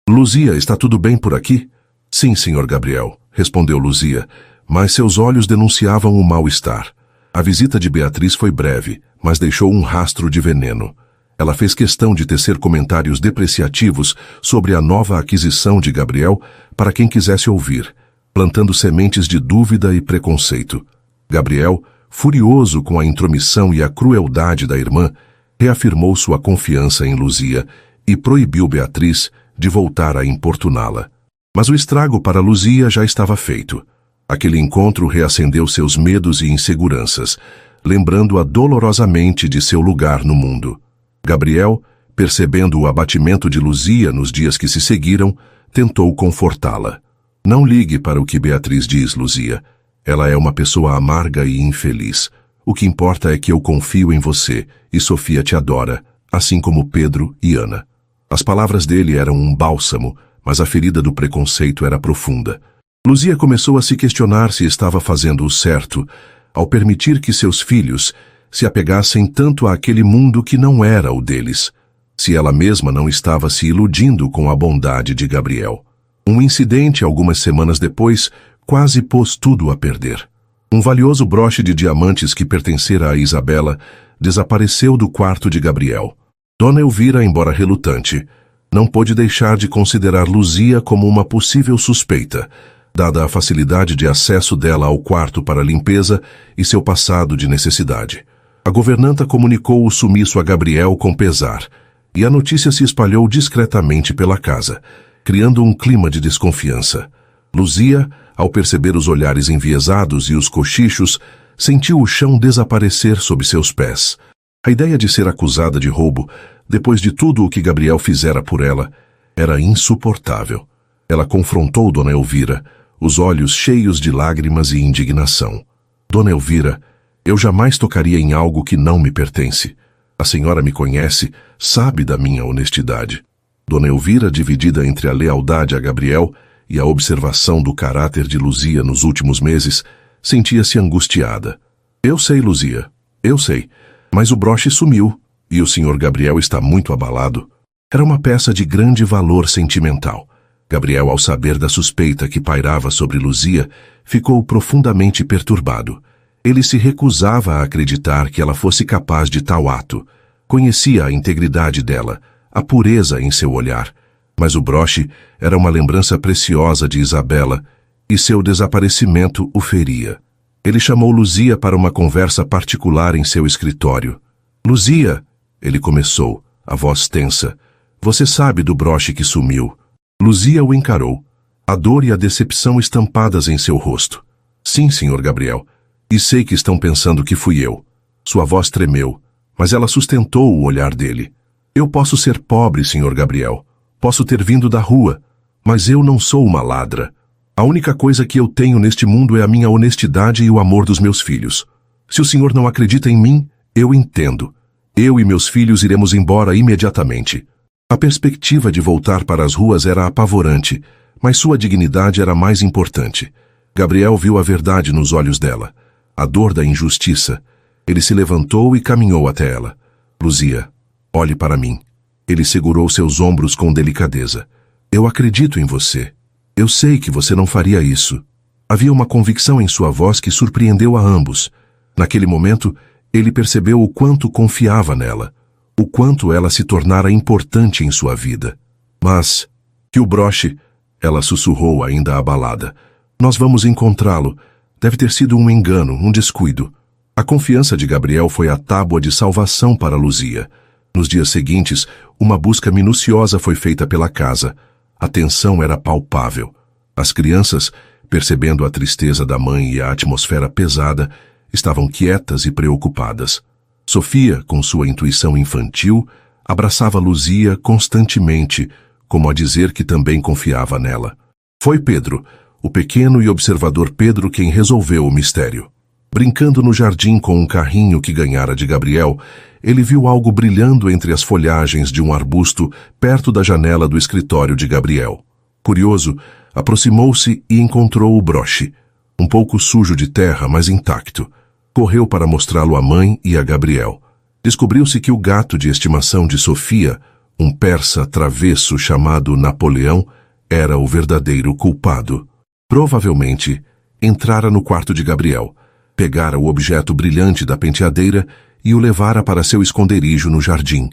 "Luzia, está tudo bem por aqui?" "Sim, senhor Gabriel", respondeu Luzia, mas seus olhos denunciavam o mal-estar. A visita de Beatriz foi breve, mas deixou um rastro de veneno. Ela fez questão de tecer comentários depreciativos sobre a nova aquisição de Gabriel para quem quisesse ouvir, plantando sementes de dúvida e preconceito. Gabriel, furioso com a intromissão e a crueldade da irmã, reafirmou sua confiança em Luzia e proibiu Beatriz de voltar a importuná-la. Mas o estrago para Luzia já estava feito. Aquele encontro reacendeu seus medos e inseguranças, lembrando-a dolorosamente de seu lugar no mundo. Gabriel, percebendo o abatimento de Luzia nos dias que se seguiram, tentou confortá-la. "Não ligue para o que Beatriz diz, Luzia. Ela é uma pessoa amarga e infeliz. O que importa é que eu confio em você e Sofia te adora, assim como Pedro e Ana." As palavras dele eram um bálsamo, mas a ferida do preconceito era profunda. Luzia começou a se questionar se estava fazendo o certo, ao permitir que seus filhos se apegassem tanto àquele mundo que não era o deles, se ela mesma não estava se iludindo com a bondade de Gabriel. Um incidente, algumas semanas depois, quase pôs tudo a perder. Um valioso broche de diamantes que pertencera a Isabela desapareceu do quarto de Gabriel. Dona Elvira, embora relutante, não pôde deixar de considerar Luzia como uma possível suspeita, dada a facilidade de acesso dela ao quarto para limpeza e seu passado de necessidade. A governanta comunicou o sumiço a Gabriel com pesar, e a notícia se espalhou discretamente pela casa, criando um clima de desconfiança. Luzia, ao perceber os olhares enviesados e os cochichos, sentiu o chão desaparecer sob seus pés. A ideia de ser acusada de roubo, depois de tudo o que Gabriel fizera por ela, era insuportável. Ela confrontou Dona Elvira, os olhos cheios de lágrimas e indignação. "Dona Elvira, eu jamais tocaria em algo que não me pertence. A senhora me conhece, sabe da minha honestidade." Dona Elvira, dividida entre a lealdade a Gabriel e a observação do caráter de Luzia nos últimos meses, sentia-se angustiada. "Eu sei, Luzia, eu sei, mas o broche sumiu e o senhor Gabriel está muito abalado. Era uma peça de grande valor sentimental. Gabriel, ao saber da suspeita que pairava sobre Luzia, ficou profundamente perturbado. Ele se recusava a acreditar que ela fosse capaz de tal ato. Conhecia a integridade dela, a pureza em seu olhar, mas o broche era uma lembrança preciosa de Isabela, e seu desaparecimento o feria. Ele chamou Luzia para uma conversa particular em seu escritório. "Luzia", ele começou, a voz tensa, "você sabe do broche que sumiu?" Luzia o encarou, a dor e a decepção estampadas em seu rosto. "Sim, Sr. Gabriel, e sei que estão pensando que fui eu." Sua voz tremeu, mas ela sustentou o olhar dele. "Eu posso ser pobre, Sr. Gabriel. Posso ter vindo da rua, mas eu não sou uma ladra. A única coisa que eu tenho neste mundo é a minha honestidade e o amor dos meus filhos. Se o senhor não acredita em mim, eu entendo. Eu e meus filhos iremos embora imediatamente." A perspectiva de voltar para as ruas era apavorante, mas sua dignidade era mais importante. Gabriel viu a verdade nos olhos dela, a dor da injustiça. Ele se levantou e caminhou até ela. "Luzia, olhe para mim." Ele segurou seus ombros com delicadeza. "Eu acredito em você. Eu sei que você não faria isso." Havia uma convicção em sua voz que surpreendeu a ambos. Naquele momento, ele percebeu o quanto confiava nela, o quanto ela se tornara importante em sua vida. "Mas, que o broche..." ela sussurrou ainda abalada. "Nós vamos encontrá-lo. Deve ter sido um engano, um descuido." A confiança de Gabriel foi a tábua de salvação para Luzia. Nos dias seguintes, uma busca minuciosa foi feita pela casa. A tensão era palpável. As crianças, percebendo a tristeza da mãe e a atmosfera pesada, estavam quietas e preocupadas. Sofia, com sua intuição infantil, abraçava Luzia constantemente, como a dizer que também confiava nela. Foi Pedro, o pequeno e observador Pedro, quem resolveu o mistério. Brincando no jardim com um carrinho que ganhara de Gabriel, ele viu algo brilhando entre as folhagens de um arbusto perto da janela do escritório de Gabriel. Curioso, aproximou-se e encontrou o broche, um pouco sujo de terra, mas intacto. Correu para mostrá-lo à mãe e a Gabriel. Descobriu-se que o gato de estimação de Sofia, um persa travesso chamado Napoleão, era o verdadeiro culpado. Provavelmente, entrara no quarto de Gabriel, pegara o objeto brilhante da penteadeira e o levara para seu esconderijo no jardim.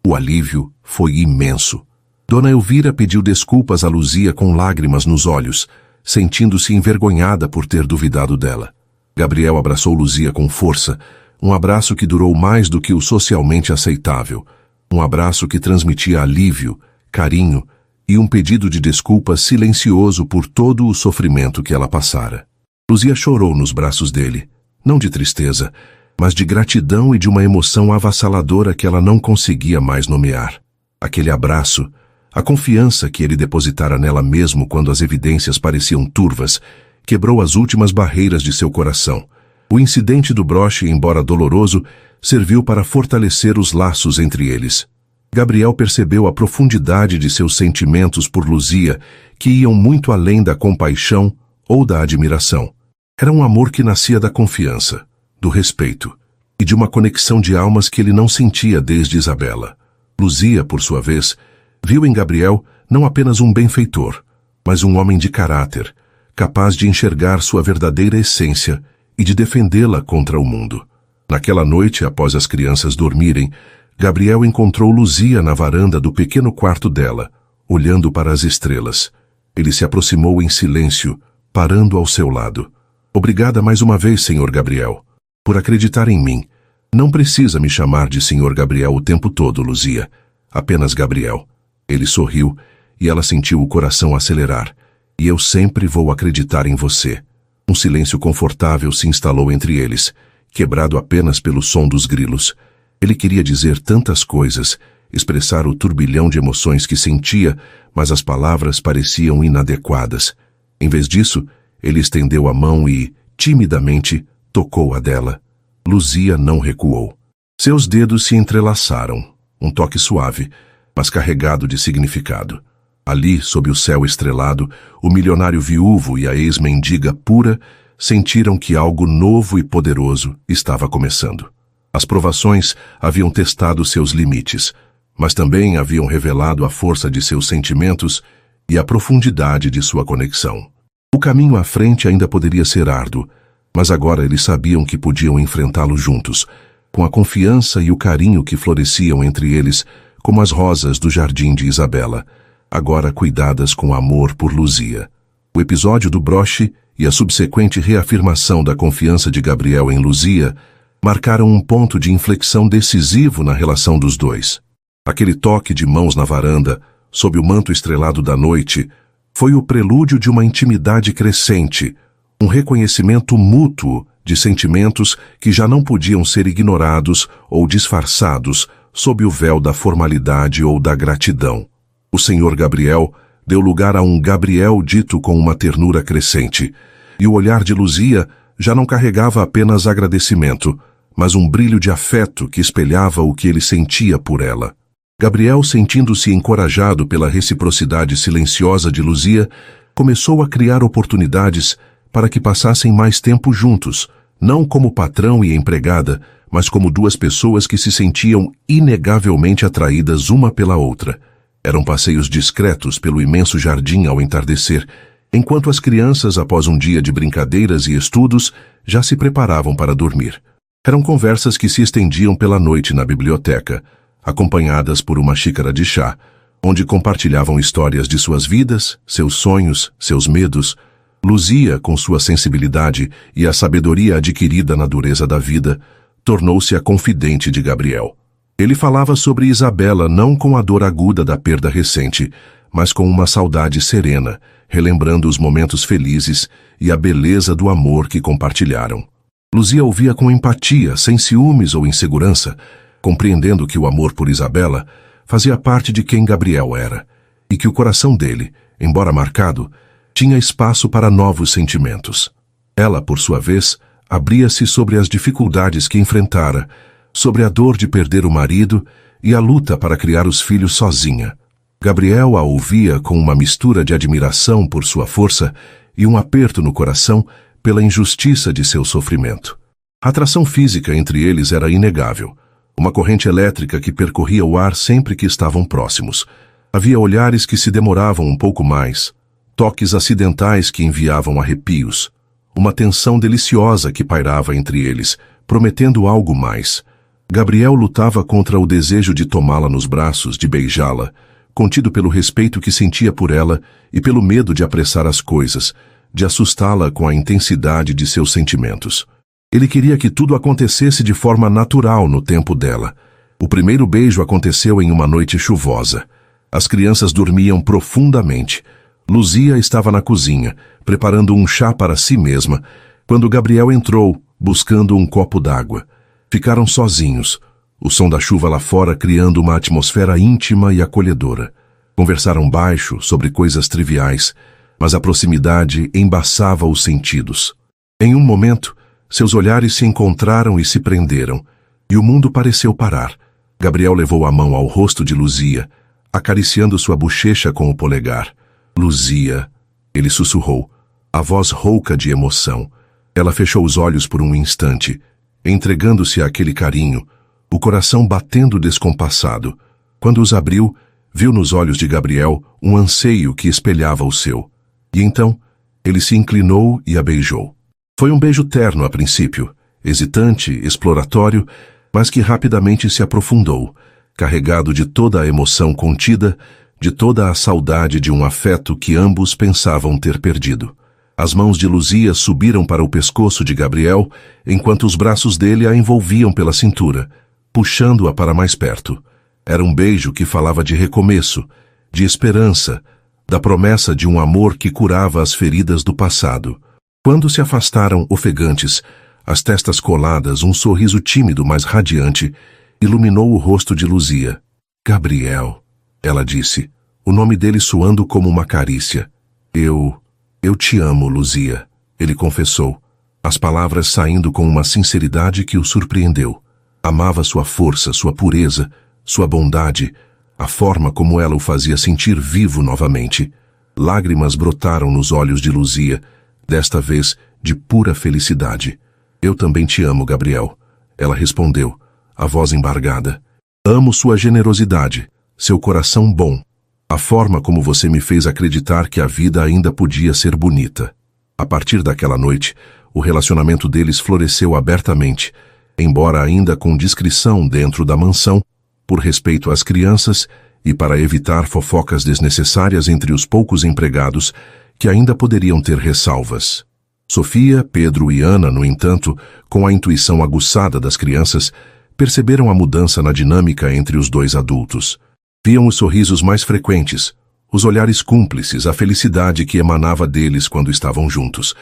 O alívio foi imenso. Dona Elvira pediu desculpas a Luzia com lágrimas nos olhos, sentindo-se envergonhada por ter duvidado dela. Gabriel abraçou Luzia com força, um abraço que durou mais do que o socialmente aceitável, um abraço que transmitia alívio, carinho e um pedido de desculpas silencioso por todo o sofrimento que ela passara. Luzia chorou nos braços dele, não de tristeza, mas de gratidão e de uma emoção avassaladora que ela não conseguia mais nomear. Aquele abraço, a confiança que ele depositara nela mesmo quando as evidências pareciam turvas, quebrou as últimas barreiras de seu coração. O incidente do broche, embora doloroso, serviu para fortalecer os laços entre eles. Gabriel percebeu a profundidade de seus sentimentos por Luzia, que iam muito além da compaixão ou da admiração. Era um amor que nascia da confiança, do respeito e de uma conexão de almas que ele não sentia desde Isabela. Luzia, por sua vez, viu em Gabriel não apenas um benfeitor, mas um homem de caráter, capaz de enxergar sua verdadeira essência e de defendê-la contra o mundo. Naquela noite, após as crianças dormirem, Gabriel encontrou Luzia na varanda do pequeno quarto dela, olhando para as estrelas. Ele se aproximou em silêncio, parando ao seu lado. "Obrigada mais uma vez, Sr. Gabriel, por acreditar em mim. Não precisa me chamar de Sr. Gabriel o tempo todo, Luzia. Apenas Gabriel." Ele sorriu e ela sentiu o coração acelerar. "E eu sempre vou acreditar em você." Um silêncio confortável se instalou entre eles, quebrado apenas pelo som dos grilos. Ele queria dizer tantas coisas, expressar o turbilhão de emoções que sentia, mas as palavras pareciam inadequadas. Em vez disso, ele estendeu a mão e, timidamente, tocou a dela. Luzia não recuou. Seus dedos se entrelaçaram, um toque suave, mas carregado de significado. Ali, sob o céu estrelado, o milionário viúvo e a ex-mendiga pura sentiram que algo novo e poderoso estava começando. As provações haviam testado seus limites, mas também haviam revelado a força de seus sentimentos e a profundidade de sua conexão. O caminho à frente ainda poderia ser árduo, mas agora eles sabiam que podiam enfrentá-lo juntos, com a confiança e o carinho que floresciam entre eles, como as rosas do jardim de Isabela, agora cuidadas com amor por Luzia. O episódio do broche e a subsequente reafirmação da confiança de Gabriel em Luzia marcaram um ponto de inflexão decisivo na relação dos dois. Aquele toque de mãos na varanda, sob o manto estrelado da noite, foi o prelúdio de uma intimidade crescente, um reconhecimento mútuo de sentimentos que já não podiam ser ignorados ou disfarçados sob o véu da formalidade ou da gratidão. O senhor Gabriel deu lugar a um Gabriel dito com uma ternura crescente, e o olhar de Luzia já não carregava apenas agradecimento, mas um brilho de afeto que espelhava o que ele sentia por ela. Gabriel, sentindo-se encorajado pela reciprocidade silenciosa de Luzia, começou a criar oportunidades para que passassem mais tempo juntos, não como patrão e empregada, mas como duas pessoas que se sentiam inegavelmente atraídas uma pela outra. Eram passeios discretos pelo imenso jardim ao entardecer, enquanto as crianças, após um dia de brincadeiras e estudos, já se preparavam para dormir. Eram conversas que se estendiam pela noite na biblioteca, acompanhadas por uma xícara de chá, onde compartilhavam histórias de suas vidas, seus sonhos, seus medos. Luzia, com sua sensibilidade e a sabedoria adquirida na dureza da vida, tornou-se a confidente de Gabriel. Ele falava sobre Isabela não com a dor aguda da perda recente, mas com uma saudade serena, relembrando os momentos felizes e a beleza do amor que compartilharam. Luzia ouvia com empatia, sem ciúmes ou insegurança, compreendendo que o amor por Isabela fazia parte de quem Gabriel era, e que o coração dele, embora marcado, tinha espaço para novos sentimentos. Ela, por sua vez, abria-se sobre as dificuldades que enfrentara, sobre a dor de perder o marido e a luta para criar os filhos sozinha. Gabriel a ouvia com uma mistura de admiração por sua força e um aperto no coração pela injustiça de seu sofrimento. A atração física entre eles era inegável, uma corrente elétrica que percorria o ar sempre que estavam próximos. Havia olhares que se demoravam um pouco mais, toques acidentais que enviavam arrepios, uma tensão deliciosa que pairava entre eles, prometendo algo mais. Gabriel lutava contra o desejo de tomá-la nos braços, de beijá-la, contido pelo respeito que sentia por ela e pelo medo de apressar as coisas, de assustá-la com a intensidade de seus sentimentos. Ele queria que tudo acontecesse de forma natural no tempo dela. O primeiro beijo aconteceu em uma noite chuvosa. As crianças dormiam profundamente. Luzia estava na cozinha, preparando um chá para si mesma, quando Gabriel entrou, buscando um copo d'água. Ficaram sozinhos, o som da chuva lá fora criando uma atmosfera íntima e acolhedora. Conversaram baixo sobre coisas triviais, mas a proximidade embaçava os sentidos. Em um momento, seus olhares se encontraram e se prenderam, e o mundo pareceu parar. Gabriel levou a mão ao rosto de Luzia, acariciando sua bochecha com o polegar. Luzia, ele sussurrou, a voz rouca de emoção. Ela fechou os olhos por um instante, entregando-se àquele carinho, o coração batendo descompassado. Quando os abriu, viu nos olhos de Gabriel um anseio que espelhava o seu. E então, ele se inclinou e a beijou. Foi um beijo terno a princípio, hesitante, exploratório, mas que rapidamente se aprofundou, carregado de toda a emoção contida, de toda a saudade de um afeto que ambos pensavam ter perdido. As mãos de Luzia subiram para o pescoço de Gabriel, enquanto os braços dele a envolviam pela cintura, puxando-a para mais perto. Era um beijo que falava de recomeço, de esperança, da promessa de um amor que curava as feridas do passado. Quando se afastaram ofegantes, as testas coladas, um sorriso tímido, mas radiante, iluminou o rosto de Luzia. Gabriel, ela disse, o nome dele soando como uma carícia. Eu te amo, Luzia, ele confessou, as palavras saindo com uma sinceridade que o surpreendeu. Amava sua força, sua pureza, sua bondade, a forma como ela o fazia sentir vivo novamente. Lágrimas brotaram nos olhos de Luzia, desta vez de pura felicidade. Eu também te amo, Gabriel, ela respondeu, a voz embargada. Amo sua generosidade, seu coração bom. A forma como você me fez acreditar que a vida ainda podia ser bonita. A partir daquela noite, o relacionamento deles floresceu abertamente, embora ainda com discrição dentro da mansão, por respeito às crianças e para evitar fofocas desnecessárias entre os poucos empregados que ainda poderiam ter ressalvas. Sofia, Pedro e Ana, no entanto, com a intuição aguçada das crianças, perceberam a mudança na dinâmica entre os dois adultos. Viam os sorrisos mais frequentes, os olhares cúmplices, a felicidade que emanava deles quando estavam juntos,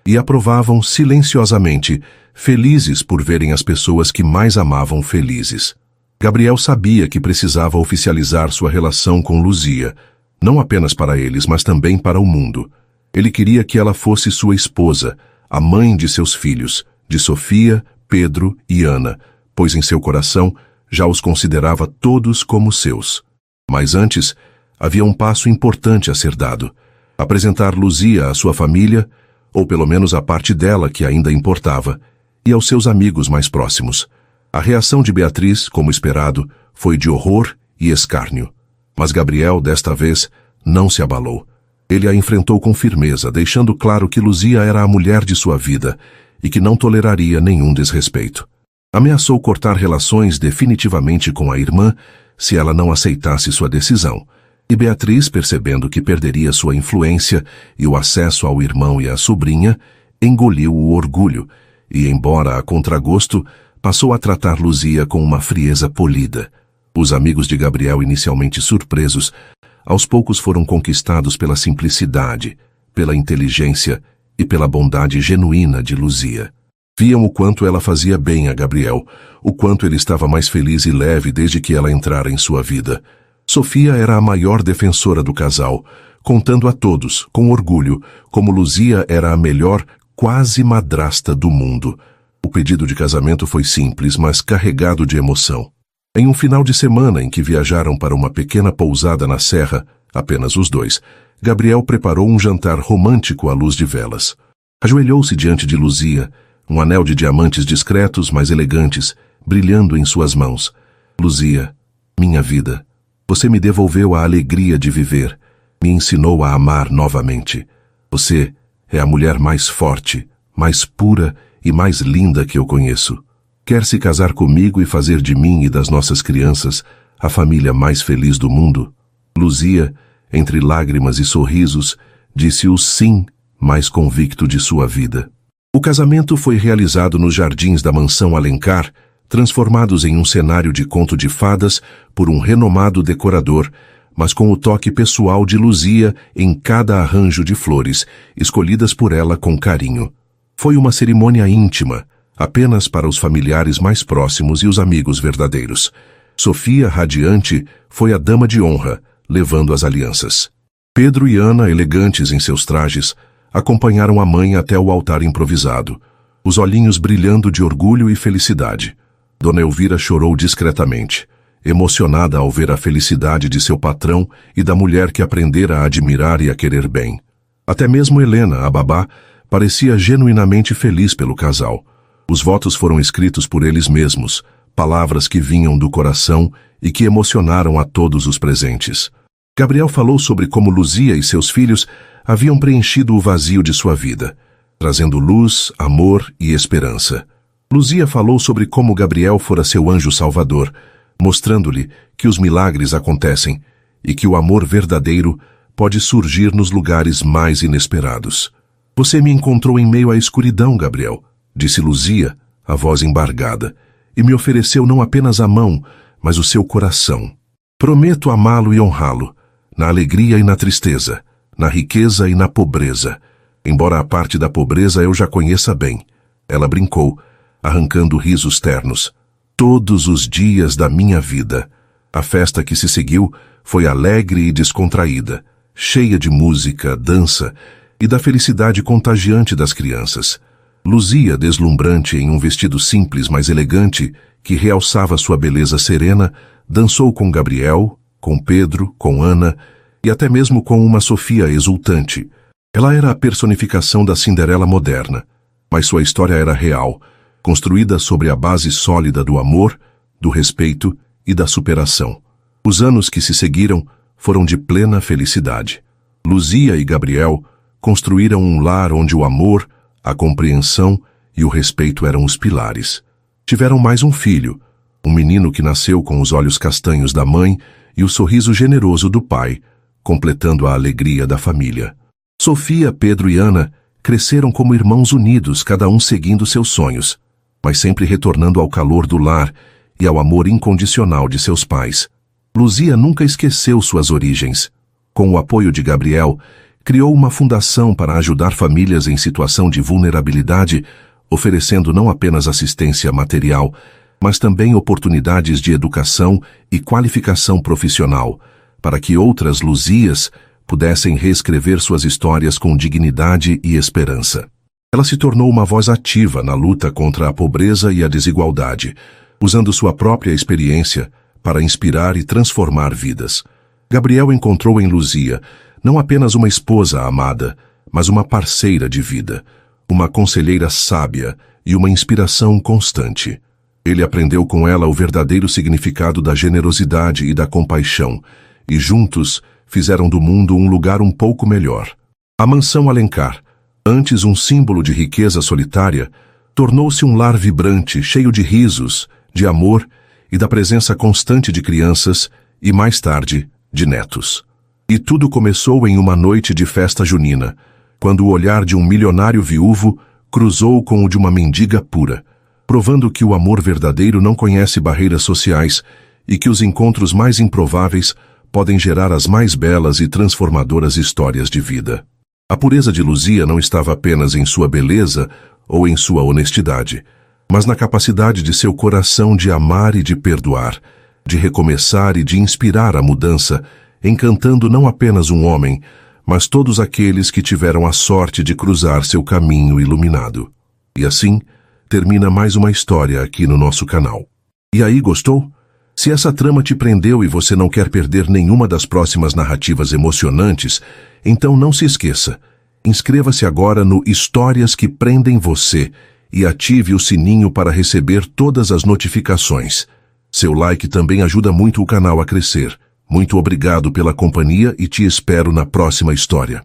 e aprovavam silenciosamente, felizes por verem as pessoas que mais amavam felizes. Gabriel sabia que precisava oficializar sua relação com Luzia, não apenas para eles, mas também para o mundo. Ele queria que ela fosse sua esposa, a mãe de seus filhos, de Sofia, Pedro e Ana, pois em seu coração já os considerava todos como seus. Mas antes, havia um passo importante a ser dado: apresentar Luzia à sua família, ou pelo menos à parte dela que ainda importava, e aos seus amigos mais próximos. A reação de Beatriz, como esperado, foi de horror e escárnio. Mas Gabriel, desta vez, não se abalou. Ele a enfrentou com firmeza, deixando claro que Luzia era a mulher de sua vida e que não toleraria nenhum desrespeito. Ameaçou cortar relações definitivamente com a irmã se ela não aceitasse sua decisão. E Beatriz, percebendo que perderia sua influência e o acesso ao irmão e à sobrinha, engoliu o orgulho e, embora a contragosto, passou a tratar Luzia com uma frieza polida. Os amigos de Gabriel, inicialmente surpresos, aos poucos foram conquistados pela simplicidade, pela inteligência e pela bondade genuína de Luzia. Viam o quanto ela fazia bem a Gabriel, o quanto ele estava mais feliz e leve desde que ela entrara em sua vida. Sofia era a maior defensora do casal, contando a todos, com orgulho, como Luzia era a melhor quase madrasta do mundo. O pedido de casamento foi simples, mas carregado de emoção. Em um final de semana em que viajaram para uma pequena pousada na serra, apenas os dois, Gabriel preparou um jantar romântico à luz de velas. Ajoelhou-se diante de Luzia, um anel de diamantes discretos, mas elegantes, brilhando em suas mãos. Luzia, minha vida, você me devolveu a alegria de viver, me ensinou a amar novamente. Você é a mulher mais forte, mais pura e mais linda que eu conheço. Quer se casar comigo e fazer de mim e das nossas crianças a família mais feliz do mundo? Luzia, entre lágrimas e sorrisos, disse o sim mais convicto de sua vida. O casamento foi realizado nos jardins da mansão Alencar, transformados em um cenário de conto de fadas por um renomado decorador, mas com o toque pessoal de Luzia em cada arranjo de flores, escolhidas por ela com carinho. Foi uma cerimônia íntima, apenas para os familiares mais próximos e os amigos verdadeiros. Sofia, radiante, foi a dama de honra, levando as alianças. Pedro e Ana, elegantes em seus trajes, acompanharam a mãe até o altar improvisado, os olhinhos brilhando de orgulho e felicidade. Dona Elvira chorou discretamente, emocionada ao ver a felicidade de seu patrão e da mulher que aprendera a admirar e a querer bem. Até mesmo Helena, a babá, parecia genuinamente feliz pelo casal. Os votos foram escritos por eles mesmos, palavras que vinham do coração e que emocionaram a todos os presentes. Gabriel falou sobre como Luzia e seus filhos haviam preenchido o vazio de sua vida, trazendo luz, amor e esperança. Luzia falou sobre como Gabriel fora seu anjo salvador, mostrando-lhe que os milagres acontecem e que o amor verdadeiro pode surgir nos lugares mais inesperados. Você me encontrou em meio à escuridão, Gabriel, disse Luzia, a voz embargada, e me ofereceu não apenas a mão, mas o seu coração. Prometo amá-lo e honrá-lo, na alegria e na tristeza, na riqueza e na pobreza, embora a parte da pobreza eu já conheça bem. Ela brincou, arrancando risos ternos. Todos os dias da minha vida. A festa que se seguiu foi alegre e descontraída, cheia de música, dança e da felicidade contagiante das crianças. Luzia, deslumbrante em um vestido simples, mas elegante, que realçava sua beleza serena, dançou com Gabriel, com Pedro, com Ana e até mesmo com uma Sofia exultante. Ela era a personificação da Cinderela moderna, mas sua história era real, construída sobre a base sólida do amor, do respeito e da superação. Os anos que se seguiram foram de plena felicidade. Luzia e Gabriel construíram um lar onde o amor, a compreensão e o respeito eram os pilares. Tiveram mais um filho, um menino que nasceu com os olhos castanhos da mãe e o sorriso generoso do pai, completando a alegria da família. Sofia, Pedro e Ana cresceram como irmãos unidos, cada um seguindo seus sonhos, mas sempre retornando ao calor do lar e ao amor incondicional de seus pais. Luzia nunca esqueceu suas origens. Com o apoio de Gabriel, criou uma fundação para ajudar famílias em situação de vulnerabilidade, oferecendo não apenas assistência material, mas também oportunidades de educação e qualificação profissional, para que outras Luzias pudessem reescrever suas histórias com dignidade e esperança. Ela se tornou uma voz ativa na luta contra a pobreza e a desigualdade, usando sua própria experiência para inspirar e transformar vidas. Gabriel encontrou em Luzia não apenas uma esposa amada, mas uma parceira de vida, uma conselheira sábia e uma inspiração constante. Ele aprendeu com ela o verdadeiro significado da generosidade e da compaixão, e juntos fizeram do mundo um lugar um pouco melhor. A mansão Alencar, antes um símbolo de riqueza solitária, tornou-se um lar vibrante, cheio de risos, de amor e da presença constante de crianças e, mais tarde, de netos. E tudo começou em uma noite de festa junina, quando o olhar de um milionário viúvo cruzou com o de uma mendiga pura, provando que o amor verdadeiro não conhece barreiras sociais e que os encontros mais improváveis podem gerar as mais belas e transformadoras histórias de vida. A pureza de Luzia não estava apenas em sua beleza ou em sua honestidade, mas na capacidade de seu coração de amar e de perdoar, de recomeçar e de inspirar a mudança, encantando não apenas um homem, mas todos aqueles que tiveram a sorte de cruzar seu caminho iluminado. E assim, termina mais uma história aqui no nosso canal. E aí, gostou? Se essa trama te prendeu e você não quer perder nenhuma das próximas narrativas emocionantes, então não se esqueça. Inscreva-se agora no Histórias que Prendem Você e ative o sininho para receber todas as notificações. Seu like também ajuda muito o canal a crescer. Muito obrigado pela companhia e te espero na próxima história.